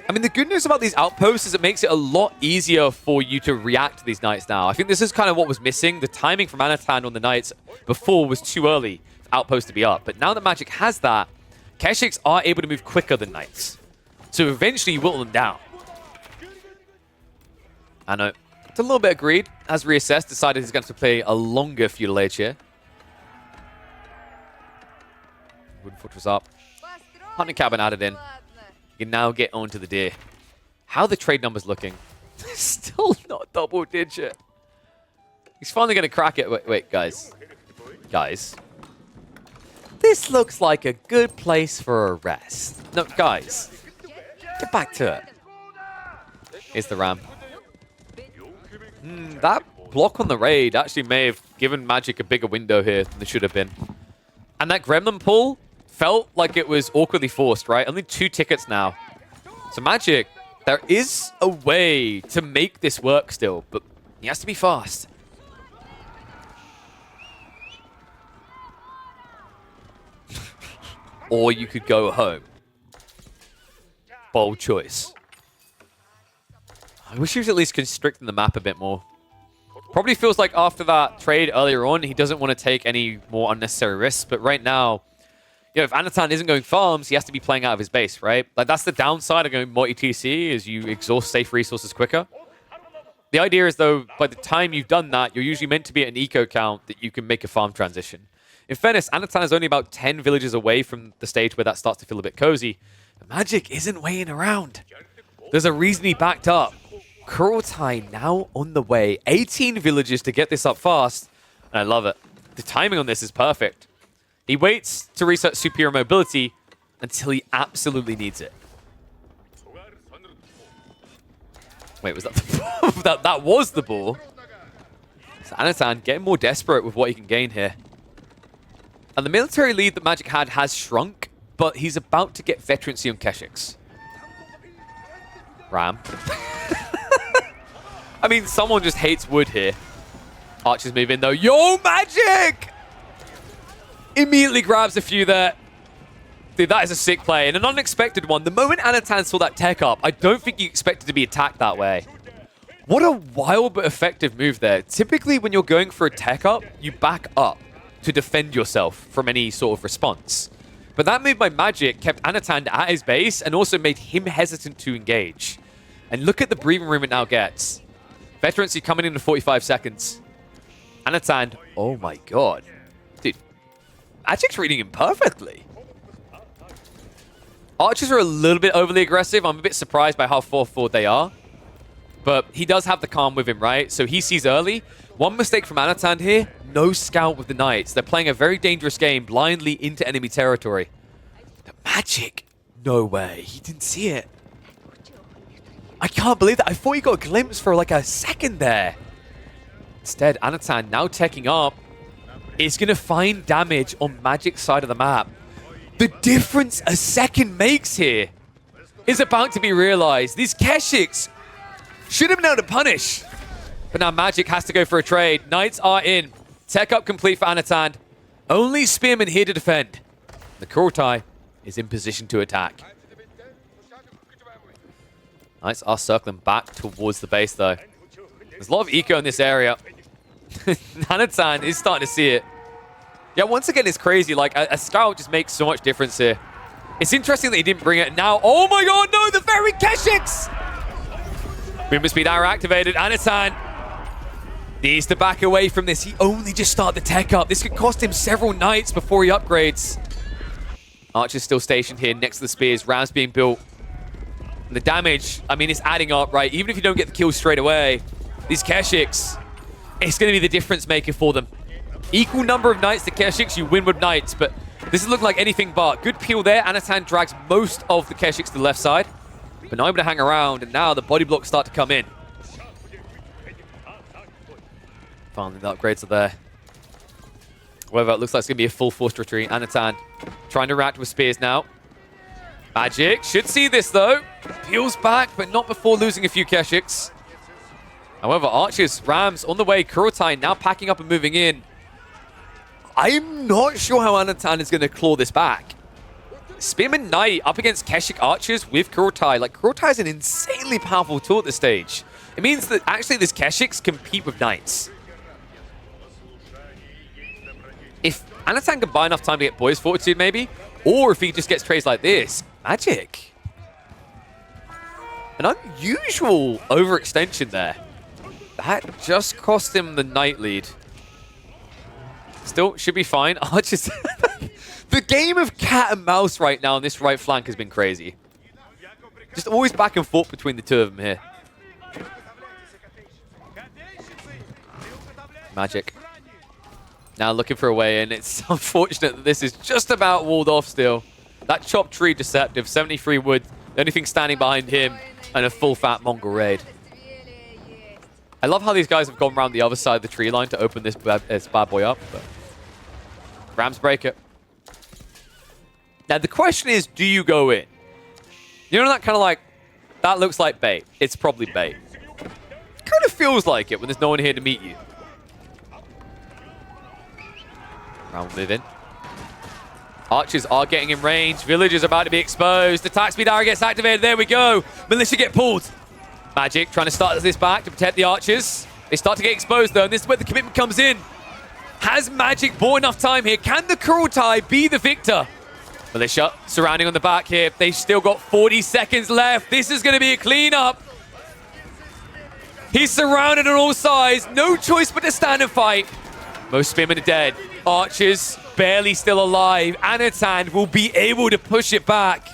I mean, the good news about these outposts is it makes it a lot easier for you to react to these knights now. I think this is kind of what was missing. The timing from Anotand on the knights before was too early for outposts to be up. But now that Magic has that, Keshiks are able to move quicker than knights. So eventually you whittle them down. I know. It's a little bit of greed. Has reassessed, decided he's going to play a longer feudal age here. Wooden fortress up. Hunting cabin added in. You can now get onto the deer. How are the trade numbers looking? Still not double digit. He's finally going to crack it. Wait, guys. Guys. This looks like a good place for a rest. No, guys. Get back to it. Here's the ram. That block on the raid actually may have given Magic a bigger window here than it should have been. And that gremlin pull felt like it was awkwardly forced, right? Only 2 tickets now. So Magic, there is a way to make this work still, but he has to be fast. Or you could go home. Bold choice. I wish he was at least constricting the map a bit more. Probably feels like after that trade earlier on, he doesn't want to take any more unnecessary risks, but right now, you know, if Anotand isn't going farms, he has to be playing out of his base, right? Like, that's the downside of going multi-TC, is you exhaust safe resources quicker. The idea is, though, by the time you've done that, you're usually meant to be at an eco count that you can make a farm transition. In fairness, Anotand is only about 10 villages away from the stage where that starts to feel a bit cozy. But Magic isn't waiting around. There's a reason he backed up. Kurultai now on the way. 18 villages to get this up fast. And I love it. The timing on this is perfect. He waits to reset superior mobility until he absolutely needs it. Wait, was that the ball? that was the ball. So Anotand getting more desperate with what he can gain here. And the military lead that Magic had has shrunk, but he's about to get veterancy on Keshiks. Ram. I mean, someone just hates wood here. Archers move in though. Yo, Magic! Immediately grabs a few there. Dude, that is a sick play and an unexpected one. The moment Anotand saw that tech up, I don't think he expected to be attacked that way. What a wild but effective move there. Typically, when you're going for a tech up, you back up to defend yourself from any sort of response. But that move by Magic kept Anotand at his base and also made him hesitant to engage. And look at the breathing room it now gets. Veterancy coming in 45 seconds. Anotand, oh my god. Dude, Magic's reading him perfectly. Archers are a little bit overly aggressive. I'm a bit surprised by how forward they are. But he does have the calm with him, right? So he sees early. One mistake from Anotand here, no scout with the knights. They're playing a very dangerous game blindly into enemy territory. But Magic, no way. He didn't see it. I can't believe that. I thought he got a glimpse for like a second there. Instead, Anotand now teching up is going to find damage on Magic's side of the map. The difference a second makes here is about to be realized. These Keshiks should have been able to punish. But now Magic has to go for a trade. Knights are in. Tech up complete for Anotand. Only Spearman here to defend. The Kurultai is in position to attack. Knights are circling back towards the base, though. There's a lot of eco in this area. Anotand is starting to see it. Yeah, once again, it's crazy. Like, a scout just makes so much difference here. It's interesting that he didn't bring it now. Oh my god, no, the very Keshiks! Movement speed arrow activated. Anotand needs to back away from this. He only just started the tech up. This could cost him several knights before he upgrades. Archer's still stationed here next to the spears. Rams being built. And the damage, I mean, it's adding up, right? Even if you don't get the kill straight away, these Keshiks, it's going to be the difference maker for them. Equal number of knights to Keshiks, you win with knights, but this is looking like anything but. Good peel there. Anotand drags most of the Keshiks to the left side, but not able to hang around, and now the body blocks start to come in. Finally, the upgrades are there. However, it looks like it's going to be a full forced retreat. Anotand trying to react with spears now. Magic should see this, though. Peels back, but not before losing a few Keshiks. However, Archers, Rams on the way. Kurultai now packing up and moving in. I'm not sure how Anotand is going to claw this back. Spearman Knight up against Keshik Archers with Kurultai. Like, Kurultai is an insanely powerful tool at this stage. It means that actually these Keshiks compete with Knights. If Anatan can buy enough time to get Boy's Fortitude, maybe, or if he just gets trades like this, Magic. An unusual overextension there. That just cost him the Knight lead. Still, should be fine. Archers. The game of cat and mouse right now on this right flank has been crazy. Just always back and forth between the two of them here. Magic. Now looking for a way in. It's unfortunate that this is just about walled off still. That chopped tree deceptive. 73 wood. The only thing standing behind him and a full fat Mongol raid. I love how these guys have gone around the other side of the tree line to open this bad boy up. But Rams break it. Now, the question is, do you go in? You know that kind of like, that looks like bait. It's probably bait. Kind of feels like it when there's no one here to meet you. Round move in. Archers are getting in range. Village is about to be exposed. Attack speed arrow gets activated. There we go. Militia get pulled. Magic trying to start this back to protect the archers. They start to get exposed, though, and this is where the commitment comes in. Has Magic bought enough time here? Can the Kurultai be the victor? Militia surrounding on the back here. They've still got 40 seconds left. This is going to be a cleanup. He's surrounded on all sides. No choice but to stand and fight. Most spearmen are dead. Archers barely still alive. Anatan will be able to push it back.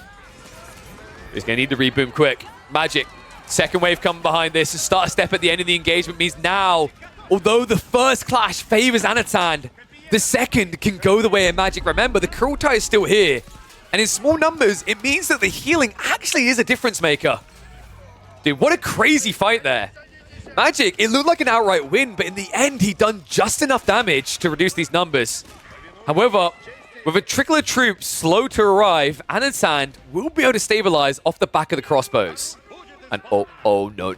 He's going to need the reboom quick. Magic. Second wave coming behind this. A start step at the end of the engagement means now, although the first clash favors Anatan, the second can go the way of Magic. Remember, the Kurultai is still here. And in small numbers, it means that the healing actually is a difference maker. Dude, what a crazy fight there. Magic, it looked like an outright win, but in the end, he done just enough damage to reduce these numbers. However, with a trickle of troops slow to arrive, Anatan will be able to stabilize off the back of the crossbows. And oh, no.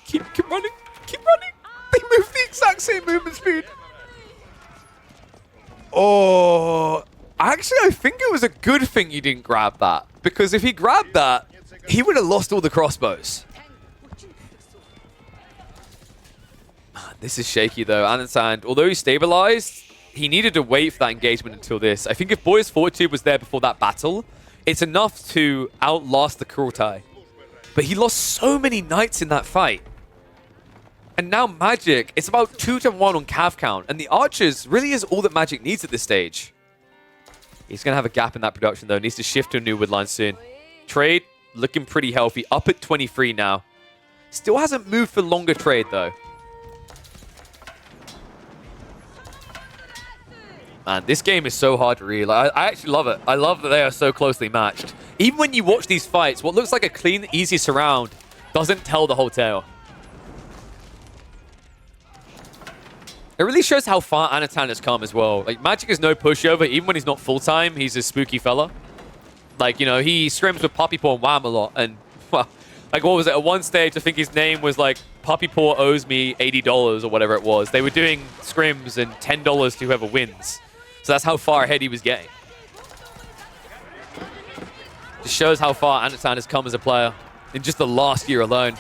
Keep running. Keep running. They move the exact same movement speed. Oh, actually, I think it was a good thing you didn't grab that. Because if he grabbed that, he would have lost all the crossbows. Man, this is shaky, though. Anatan, although he stabilized, he needed to wait for that engagement until this. I think if Boy's Fortitude was there before that battle, it's enough to outlast the Kurultai. But he lost so many knights in that fight. And now Magic, it's about 2-1 on cav count. And the archers really is all that Magic needs at this stage. He's going to have a gap in that production, though. Needs to shift to a new woodline soon. Trade, looking pretty healthy. Up at 23 now. Still hasn't moved for longer trade, though. Man, this game is so hard to read. I actually love it. I love that they are so closely matched. Even when you watch these fights, what looks like a clean, easy surround doesn't tell the whole tale. It really shows how far Anatan has come as well. Like, Magic is no pushover. Even when he's not full-time, he's a spooky fella. Like, you know, he scrims with Puppy Paw and Wham a lot. And, well, like, what was it? At one stage, I think his name was, like, Puppy Paw owes me $80 or whatever it was. They were doing scrims and $10 to whoever wins. So that's how far ahead he was getting. Just shows how far Anatan has come as a player in just the last year alone.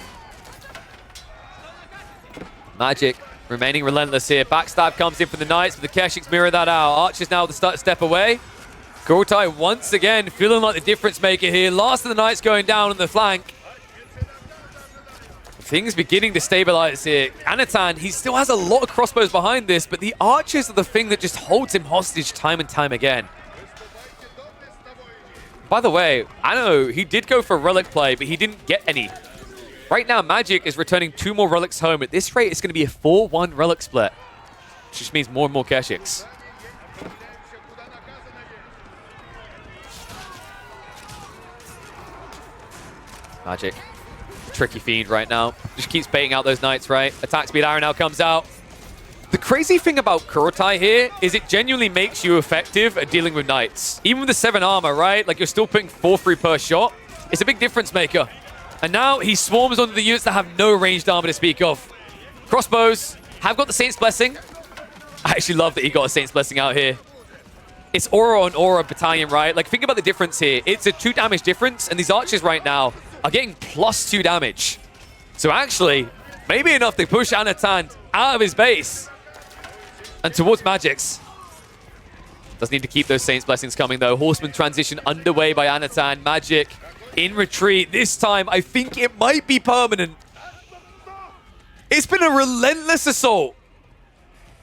Magic remaining relentless here. Backstab comes in for the Knights, but the Keshiks mirror that out. Archers now to step away. Kurultai once again feeling like the difference maker here. Last of the Knights going down on the flank. Things beginning to stabilize here. Anatan, he still has a lot of crossbows behind this, but the archers are the thing that just holds him hostage time and time again. By the way, I know he did go for relic play, but he didn't get any. Right now, Magic is returning 2 more relics home. At this rate, it's going to be a 4-1 relic split, which just means more and more Keshiks. Magic. Tricky fiend right now. Just keeps baiting out those knights, right? Attack speed arrow now comes out. The crazy thing about Kurultai here is it genuinely makes you effective at dealing with knights. Even with the 7 armor, right? Like, you're still putting 4 free per shot. It's a big difference maker. And now he swarms onto the units that have no ranged armor to speak of. Crossbows have got the Saint's Blessing. I actually love that he got a Saint's Blessing out here. It's aura on aura battalion, right? Like, think about the difference here. It's a 2 damage difference, and these archers right now are getting +2 damage. So actually, maybe enough to push Anotand out of his base and towards Magic's. Does need to keep those Saints' Blessings coming, though. Horseman transition underway by Anotand. Magic in retreat. This time, I think it might be permanent. It's been a relentless assault.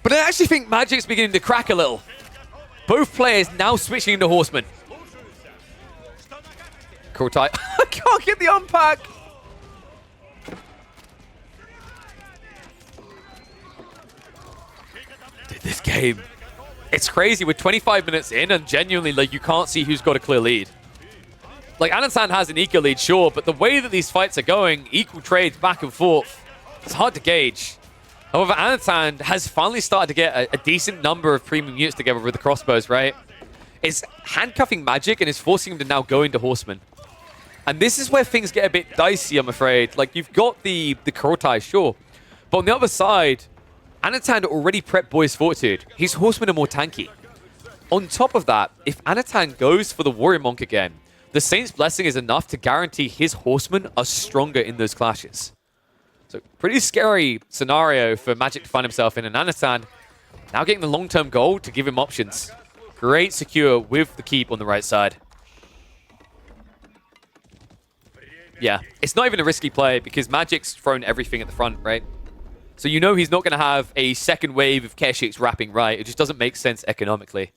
But I actually think Magic's beginning to crack a little. Both players now switching into Horseman. Kurultai. I can't get the unpack. Dude, this game. It's crazy. We're 25 minutes in and genuinely, like, you can't see who's got a clear lead. Like, Anotand has an equal lead, sure, but the way that these fights are going, equal trades back and forth, it's hard to gauge. However, Anotand has finally started to get a decent number of premium units together with the crossbows, right? It's handcuffing Magic and is forcing him to now go into Horseman. And this is where things get a bit dicey, I'm afraid. Like, you've got the Kurultai, sure. But on the other side, Anotand already prepped Boy's Fortitude. His Horsemen are more tanky. On top of that, if Anotand goes for the Warrior Monk again, the Saint's Blessing is enough to guarantee his Horsemen are stronger in those clashes. So, pretty scary scenario for Magic to find himself in. And Anotand now getting the long-term goal to give him options. Great secure with the keep on the right side. Yeah, it's not even a risky play because Magic's thrown everything at the front, right? So you know he's not going to have a second wave of Keshiks wrapping right. It just doesn't make sense economically.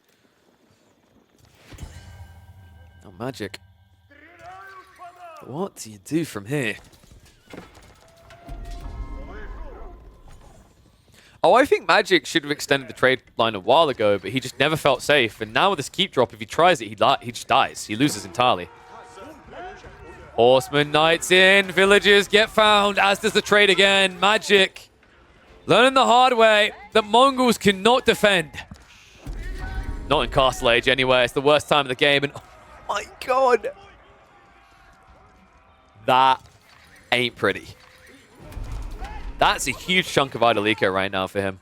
Oh, Magic. What do you do from here? Oh, I think Magic should have extended the trade line a while ago, but he just never felt safe. And now with this keep drop, if he tries it, he just dies. He loses entirely. Horseman Knights in. Villagers get found, as does the trade again. Magic learning the hard way that Mongols cannot defend. Not in Castle Age anyway. It's the worst time of the game. And oh my god. That ain't pretty. That's a huge chunk of Idolico right now for him.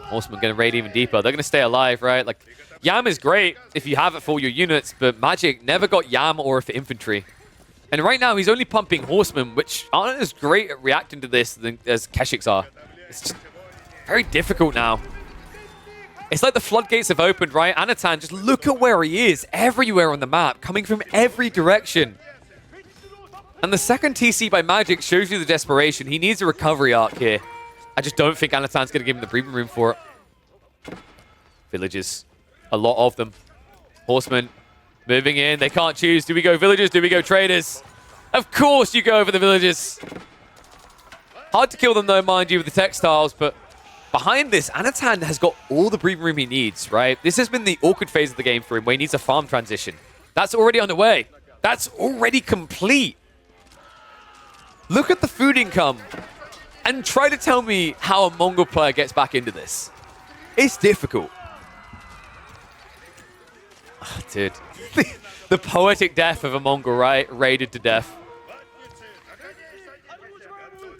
Horsemen going to raid even deeper. They're going to stay alive, right? Like, Yam is great if you have it for your units, but Magic never got Yam or for infantry. And right now, he's only pumping Horsemen, which aren't as great at reacting to this as Keshiks are. It's just very difficult now. It's like the floodgates have opened, right? Anotand, just look at where he is. Everywhere on the map, coming from every direction. And the second TC by Magic shows you the desperation. He needs a recovery arc here. I just don't think Anotand's going to give him the breathing room for it. Villages. A lot of them. Horsemen moving in. They can't choose. Do we go villagers? Do we go traders? Of course you go over the villagers. Hard to kill them though, mind you, with the textiles. But behind this, Anotand has got all the breathing room he needs, right? This has been the awkward phase of the game for him where he needs a farm transition. That's already underway. That's already complete. Look at the food income and try to tell me how a Mongol player gets back into this. It's difficult. Oh, dude. The poetic death of a Mongol, right? Raided to death.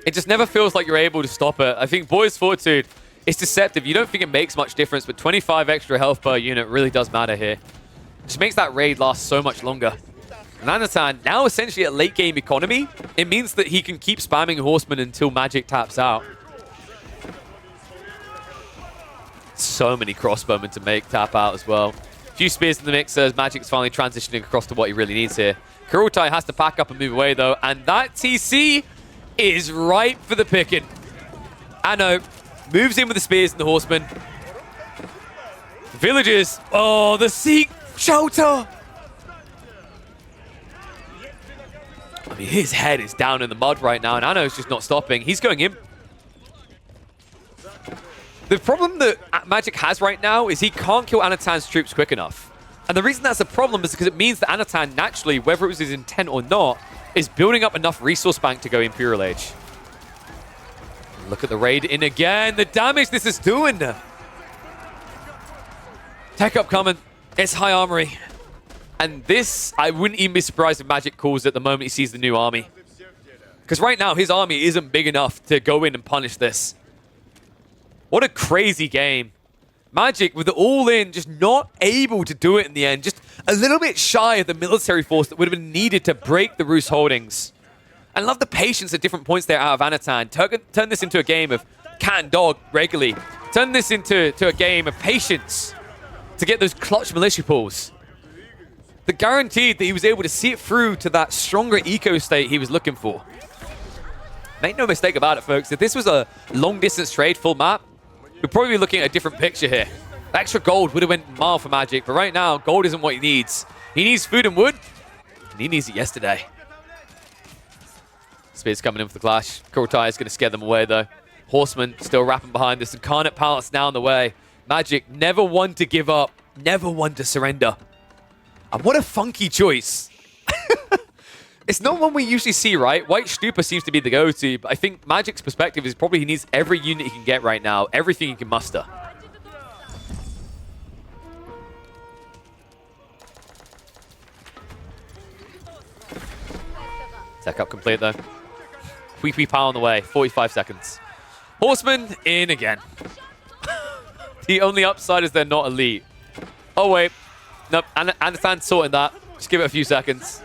It just never feels like you're able to stop it. I think Boy's Fortitude is deceptive. You don't think it makes much difference, but 25 extra health per unit really does matter here. It just makes that raid last so much longer. And Anotand, now essentially at late game economy, it means that he can keep spamming Horsemen until Magic taps out. So many crossbowmen to make tap out as well. A few spears in the mix as Magic's finally transitioning across to what he really needs here. Kurultai has to pack up and move away though, and that TC is ripe for the picking. Anno moves in with the spears and the Horsemen. Villagers, oh, the Sikh shelter! I mean, his head is down in the mud right now, and Anno's just not stopping. He's going in. The problem that Magic has right now is he can't kill Anotand's troops quick enough. And the reason that's a problem is because it means that Anotand naturally, whether it was his intent or not, is building up enough resource bank to go Imperial Age. Look at the raid in again. The damage this is doing. Tech up coming. It's high armory. And this, I wouldn't even be surprised if Magic calls it the moment he sees the new army. Because right now, his army isn't big enough to go in and punish this. What a crazy game. Magic, with the all-in, just not able to do it in the end. Just a little bit shy of the military force that would have been needed to break the Rus holdings. I love the patience at different points there out of Anatan. Turn this into a game of cat and dog regularly. Turn this into a game of patience to get those clutch militia pulls. The guaranteed that he was able to see it through to that stronger eco state he was looking for. Make no mistake about it, folks. If this was a long-distance trade full map, we'd probably be looking at a different picture here. The extra gold would have went mild for Magic, but right now, gold isn't what he needs. He needs food and wood, and he needs it yesterday. Spears coming in for the clash. Kurultai is going to scare them away, though. Horsemen still wrapping behind this. Incarnate Palace now on the way. Magic, never one to give up, never one to surrender. And what a funky choice. It's not one we usually see, right? White Stupa seems to be the go-to, but I think Magic's perspective is probably he needs every unit he can get right now, everything he can muster. Tech up complete, though. Wee power on the way, 45 seconds. Horsemen in again. The only upside is they're not elite. Oh, wait. Nope, Anatan sorting that. Just give it a few seconds.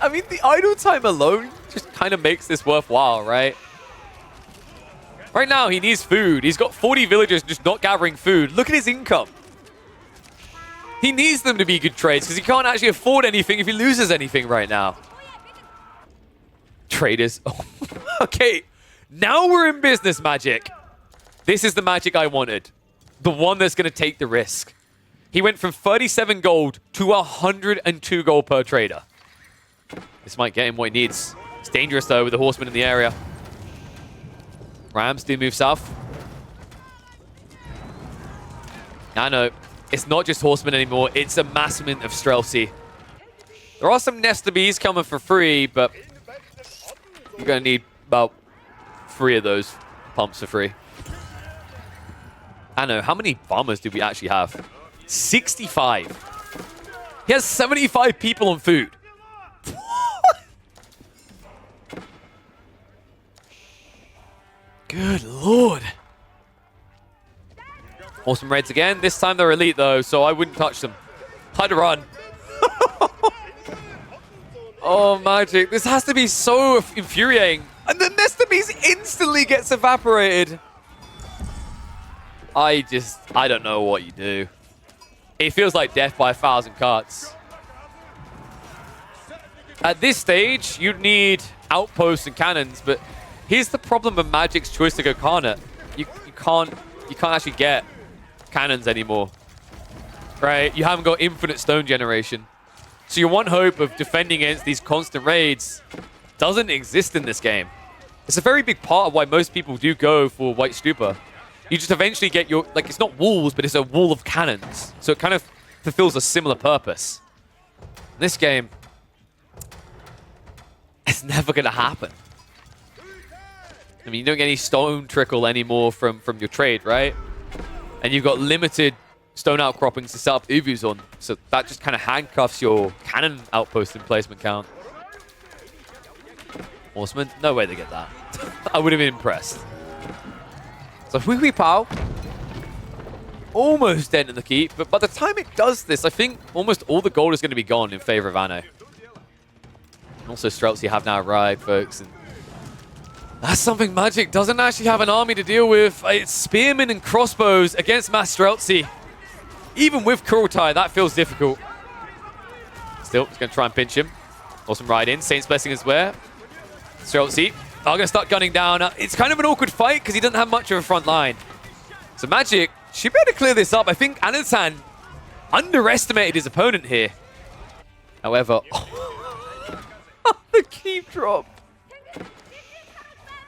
I mean, the idle time alone just kind of makes this worthwhile, right? Right now, he needs food. He's got 40 villagers just not gathering food. Look at his income. He needs them to be good trades because he can't actually afford anything if he loses anything right now. Traders. Oh, okay, now we're in business, Magic. This is the Magic I wanted. The one that's going to take the risk. He went from 37 gold to 102 gold per trader. This might get him what he needs. It's dangerous, though, with the horsemen in the area. Rams do move south. I know. It's not just horsemen anymore. It's a massiment of Streltsy. There are some Nesta Bees coming for free, but you're going to need about 3 of those pumps for free. I know. How many farmers do we actually have? 65. He has 75 people on food. Good lord. Horseman raids again. This time they're elite, though, so I wouldn't touch them. I'd run. Oh, Magic. This has to be so infuriating. And the Nesta Beast instantly gets evaporated. I don't know what you do. It feels like death by 1,000 cuts. At this stage, you'd need outposts and cannons, but here's the problem with Magic's choice to go Carnate. You can't actually get cannons anymore, right? You haven't got infinite stone generation. So your one hope of defending against these constant raids doesn't exist in this game. It's a very big part of why most people do go for White Stupa. You just eventually get your, like, it's not walls, but it's a wall of cannons. So it kind of fulfills a similar purpose. In this game, it's never going to happen. I mean, you don't get any stone trickle anymore from your trade, right? And you've got limited stone outcroppings to set up Uvus on. So that just kind of handcuffs your cannon outpost emplacement count. Horsemen, no way they get that. I would have been impressed. So Hui Pao, almost dead in the keep, but by the time it does this, I think almost all the gold is going to be gone in favor of Anno. And also Streltsy have now arrived, folks. And that's something Magic doesn't actually have an army to deal with. It's spearmen and crossbows against Mass Streltsy. Even with Kurultai, that feels difficult. Still, he's going to try and pinch him. Awesome ride in. Saint's Blessing is where. Streltsy are going to start gunning down. It's kind of an awkward fight because he doesn't have much of a front line. So Magic should be able to clear this up. I think Anatan underestimated his opponent here. However, the keep drop.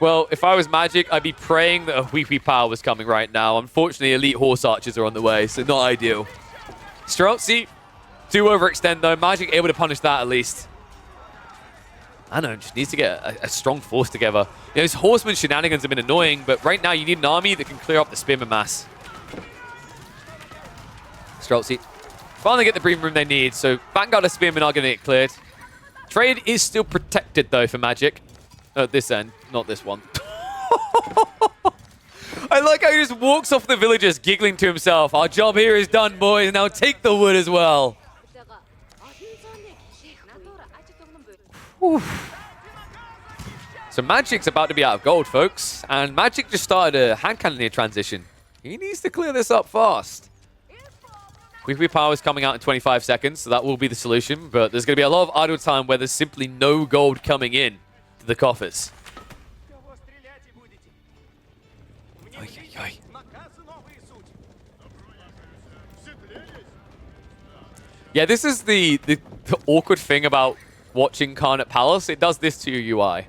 Well, if I was Magic, I'd be praying that a Hui Pao was coming right now. Unfortunately, elite horse archers are on the way, so not ideal. Streltsy do overextend, though. Magic able to punish that at least. I don't know, just needs to get a strong force together. You know, his horseman shenanigans have been annoying, but right now you need an army that can clear up the spearman mass. Streltsy finally get the breeding room they need, so Vanguard and spearmen are going to get cleared. Trade is still protected, though, for Magic. At this end, not this one. I like how he just walks off the villagers, giggling to himself. Our job here is done, boys. Now take the wood as well. Whew. So Magic's about to be out of gold, folks. And Magic just started a hand cannoneer transition. He needs to clear this up fast. Quick power is coming out in 25 seconds, so that will be the solution. But there's going to be a lot of idle time where there's simply no gold coming in to the coffers. Yeah, this is the awkward thing about watching Khan at Palace. It does this to your UI.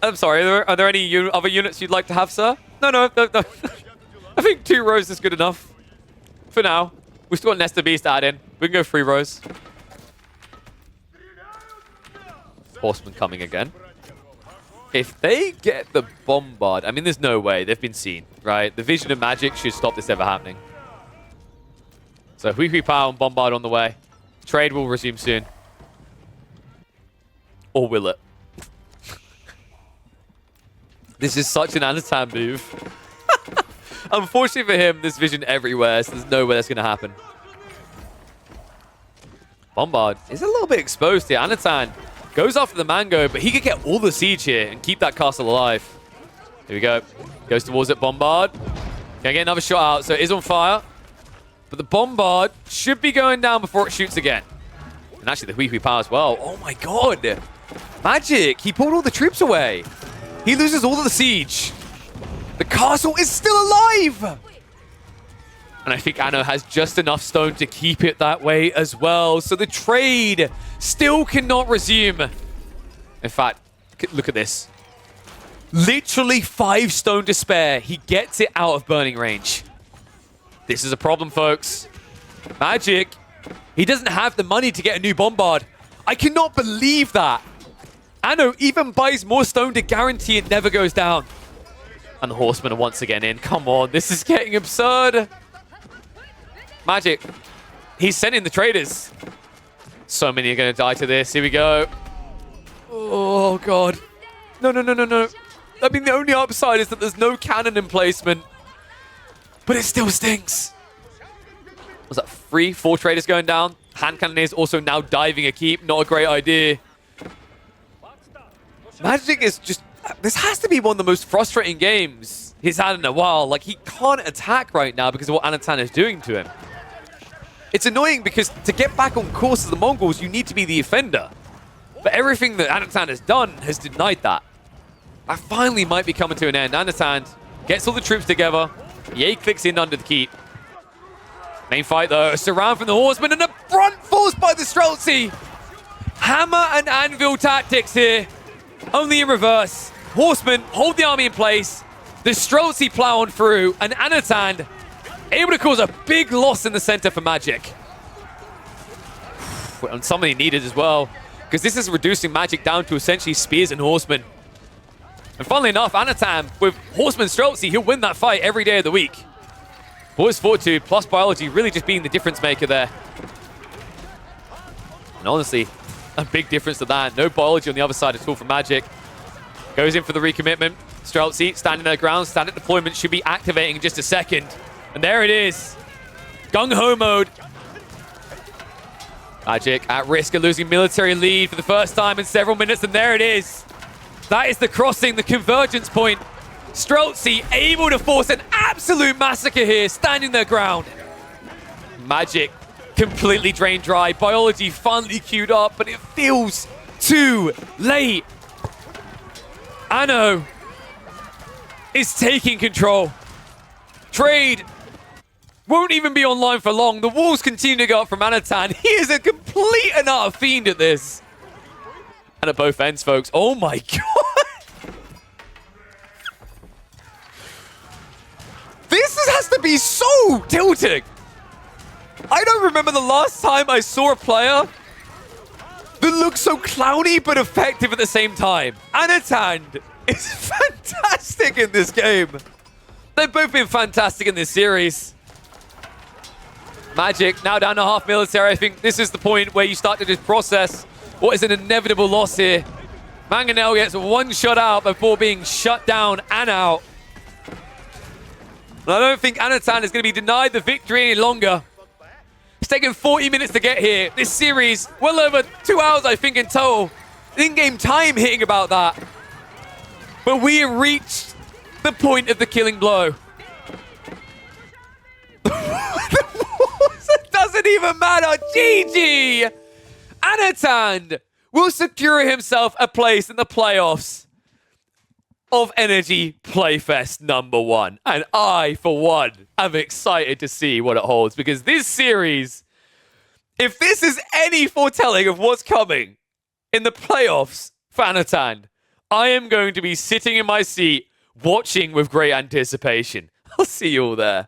I'm sorry, are there any other units you'd like to have, sir? No. I think 2 rows is good enough. For now. We've still got Nestor Beast to add in. We can go 3 rows. Horseman coming again. If they get the bombard, I mean, there's no way. They've been seen, right? The vision of Magic should stop this ever happening. So Hui Power and bombard on the way. Trade will resume soon. Or will it? This is such an Anatan move. Unfortunately for him, there's vision everywhere, so there's no way that's going to happen. Bombard is a little bit exposed here. Anatan goes after the Mango, but he could get all the siege here and keep that castle alive. Here we go. Goes towards it, Bombard. Can get another shot out, so it is on fire. But the Bombard should be going down before it shoots again. And actually the Hui Power as well. Oh my god. Magic, he pulled all the troops away. He loses all of the siege. The castle is still alive! And I think Anno has just enough stone to keep it that way as well. So the trade still cannot resume. In fact, look at this. Literally 5 stone to spare. He gets it out of burning range. This is a problem, folks. Magic, he doesn't have the money to get a new bombard. I cannot believe that. Anno even buys more stone to guarantee it never goes down. And the horsemen are once again in. Come on, this is getting absurd. Magic, he's sending the traders. So many are going to die to this. Here we go. Oh, God. No. I mean, the only upside is that there's no cannon emplacement. But it still stinks. Was that 4 traders going down? Hand cannoneers also now diving a keep. Not a great idea. Magic is just... This has to be one of the most frustrating games he's had in a while. Like, he can't attack right now because of what Anatan is doing to him. It's annoying because to get back on course as the Mongols, you need to be the offender. But everything that Anatan has done has denied that. That finally might be coming to an end. Anatan gets all the troops together. Ye clicks in under the keep. Main fight, though. A surround from the horsemen and a front force by the Streltsy. Hammer and anvil tactics here. Only in reverse. Horsemen hold the army in place. The Streltsy plow on through. And Anatan able to cause a big loss in the center for Magic. And somebody needed as well. Because this is reducing Magic down to essentially spears and horsemen. And funnily enough, Anatan, with Horseman Streltsy, he'll win that fight every day of the week. Boys Fortitude plus Biology really just being the difference maker there. And honestly, a big difference to that. No Biology on the other side at all for Magic. Goes in for the recommitment. Streltsy standing their ground. Standard deployment should be activating in just a second. And there it is. Gung-ho mode. Magic at risk of losing military lead for the first time in several minutes. And there it is. That is the crossing, the convergence point. Streltsy able to force an absolute massacre here, standing their ground. Magic completely drained dry. Biology finally queued up, but it feels too late. Anno is taking control. Trade won't even be online for long. The walls continue to go up from Anatan. He is a complete and utter fiend at this. And at both ends, folks. Oh my god! This has to be so tilting! I don't remember the last time I saw a player that looked so clowny but effective at the same time. Anatan is fantastic in this game. They've both been fantastic in this series. Magic now down to half military. I think this is the point where you start to just process what is an inevitable loss here. Mangonel gets one shot out before being shut down and out. And I don't think Anotand is going to be denied the victory any longer. It's taken 40 minutes to get here. This series, well over 2 hours, I think, in total. In-game time hitting about that. But we have reached the point of the killing blow. It doesn't even matter. GG! Anotand will secure himself a place in the playoffs of Energy Playfest #1. And I, for one, am excited to see what it holds, because this series, if this is any foretelling of what's coming in the playoffs for Anotand, I am going to be sitting in my seat watching with great anticipation. I'll see you all there.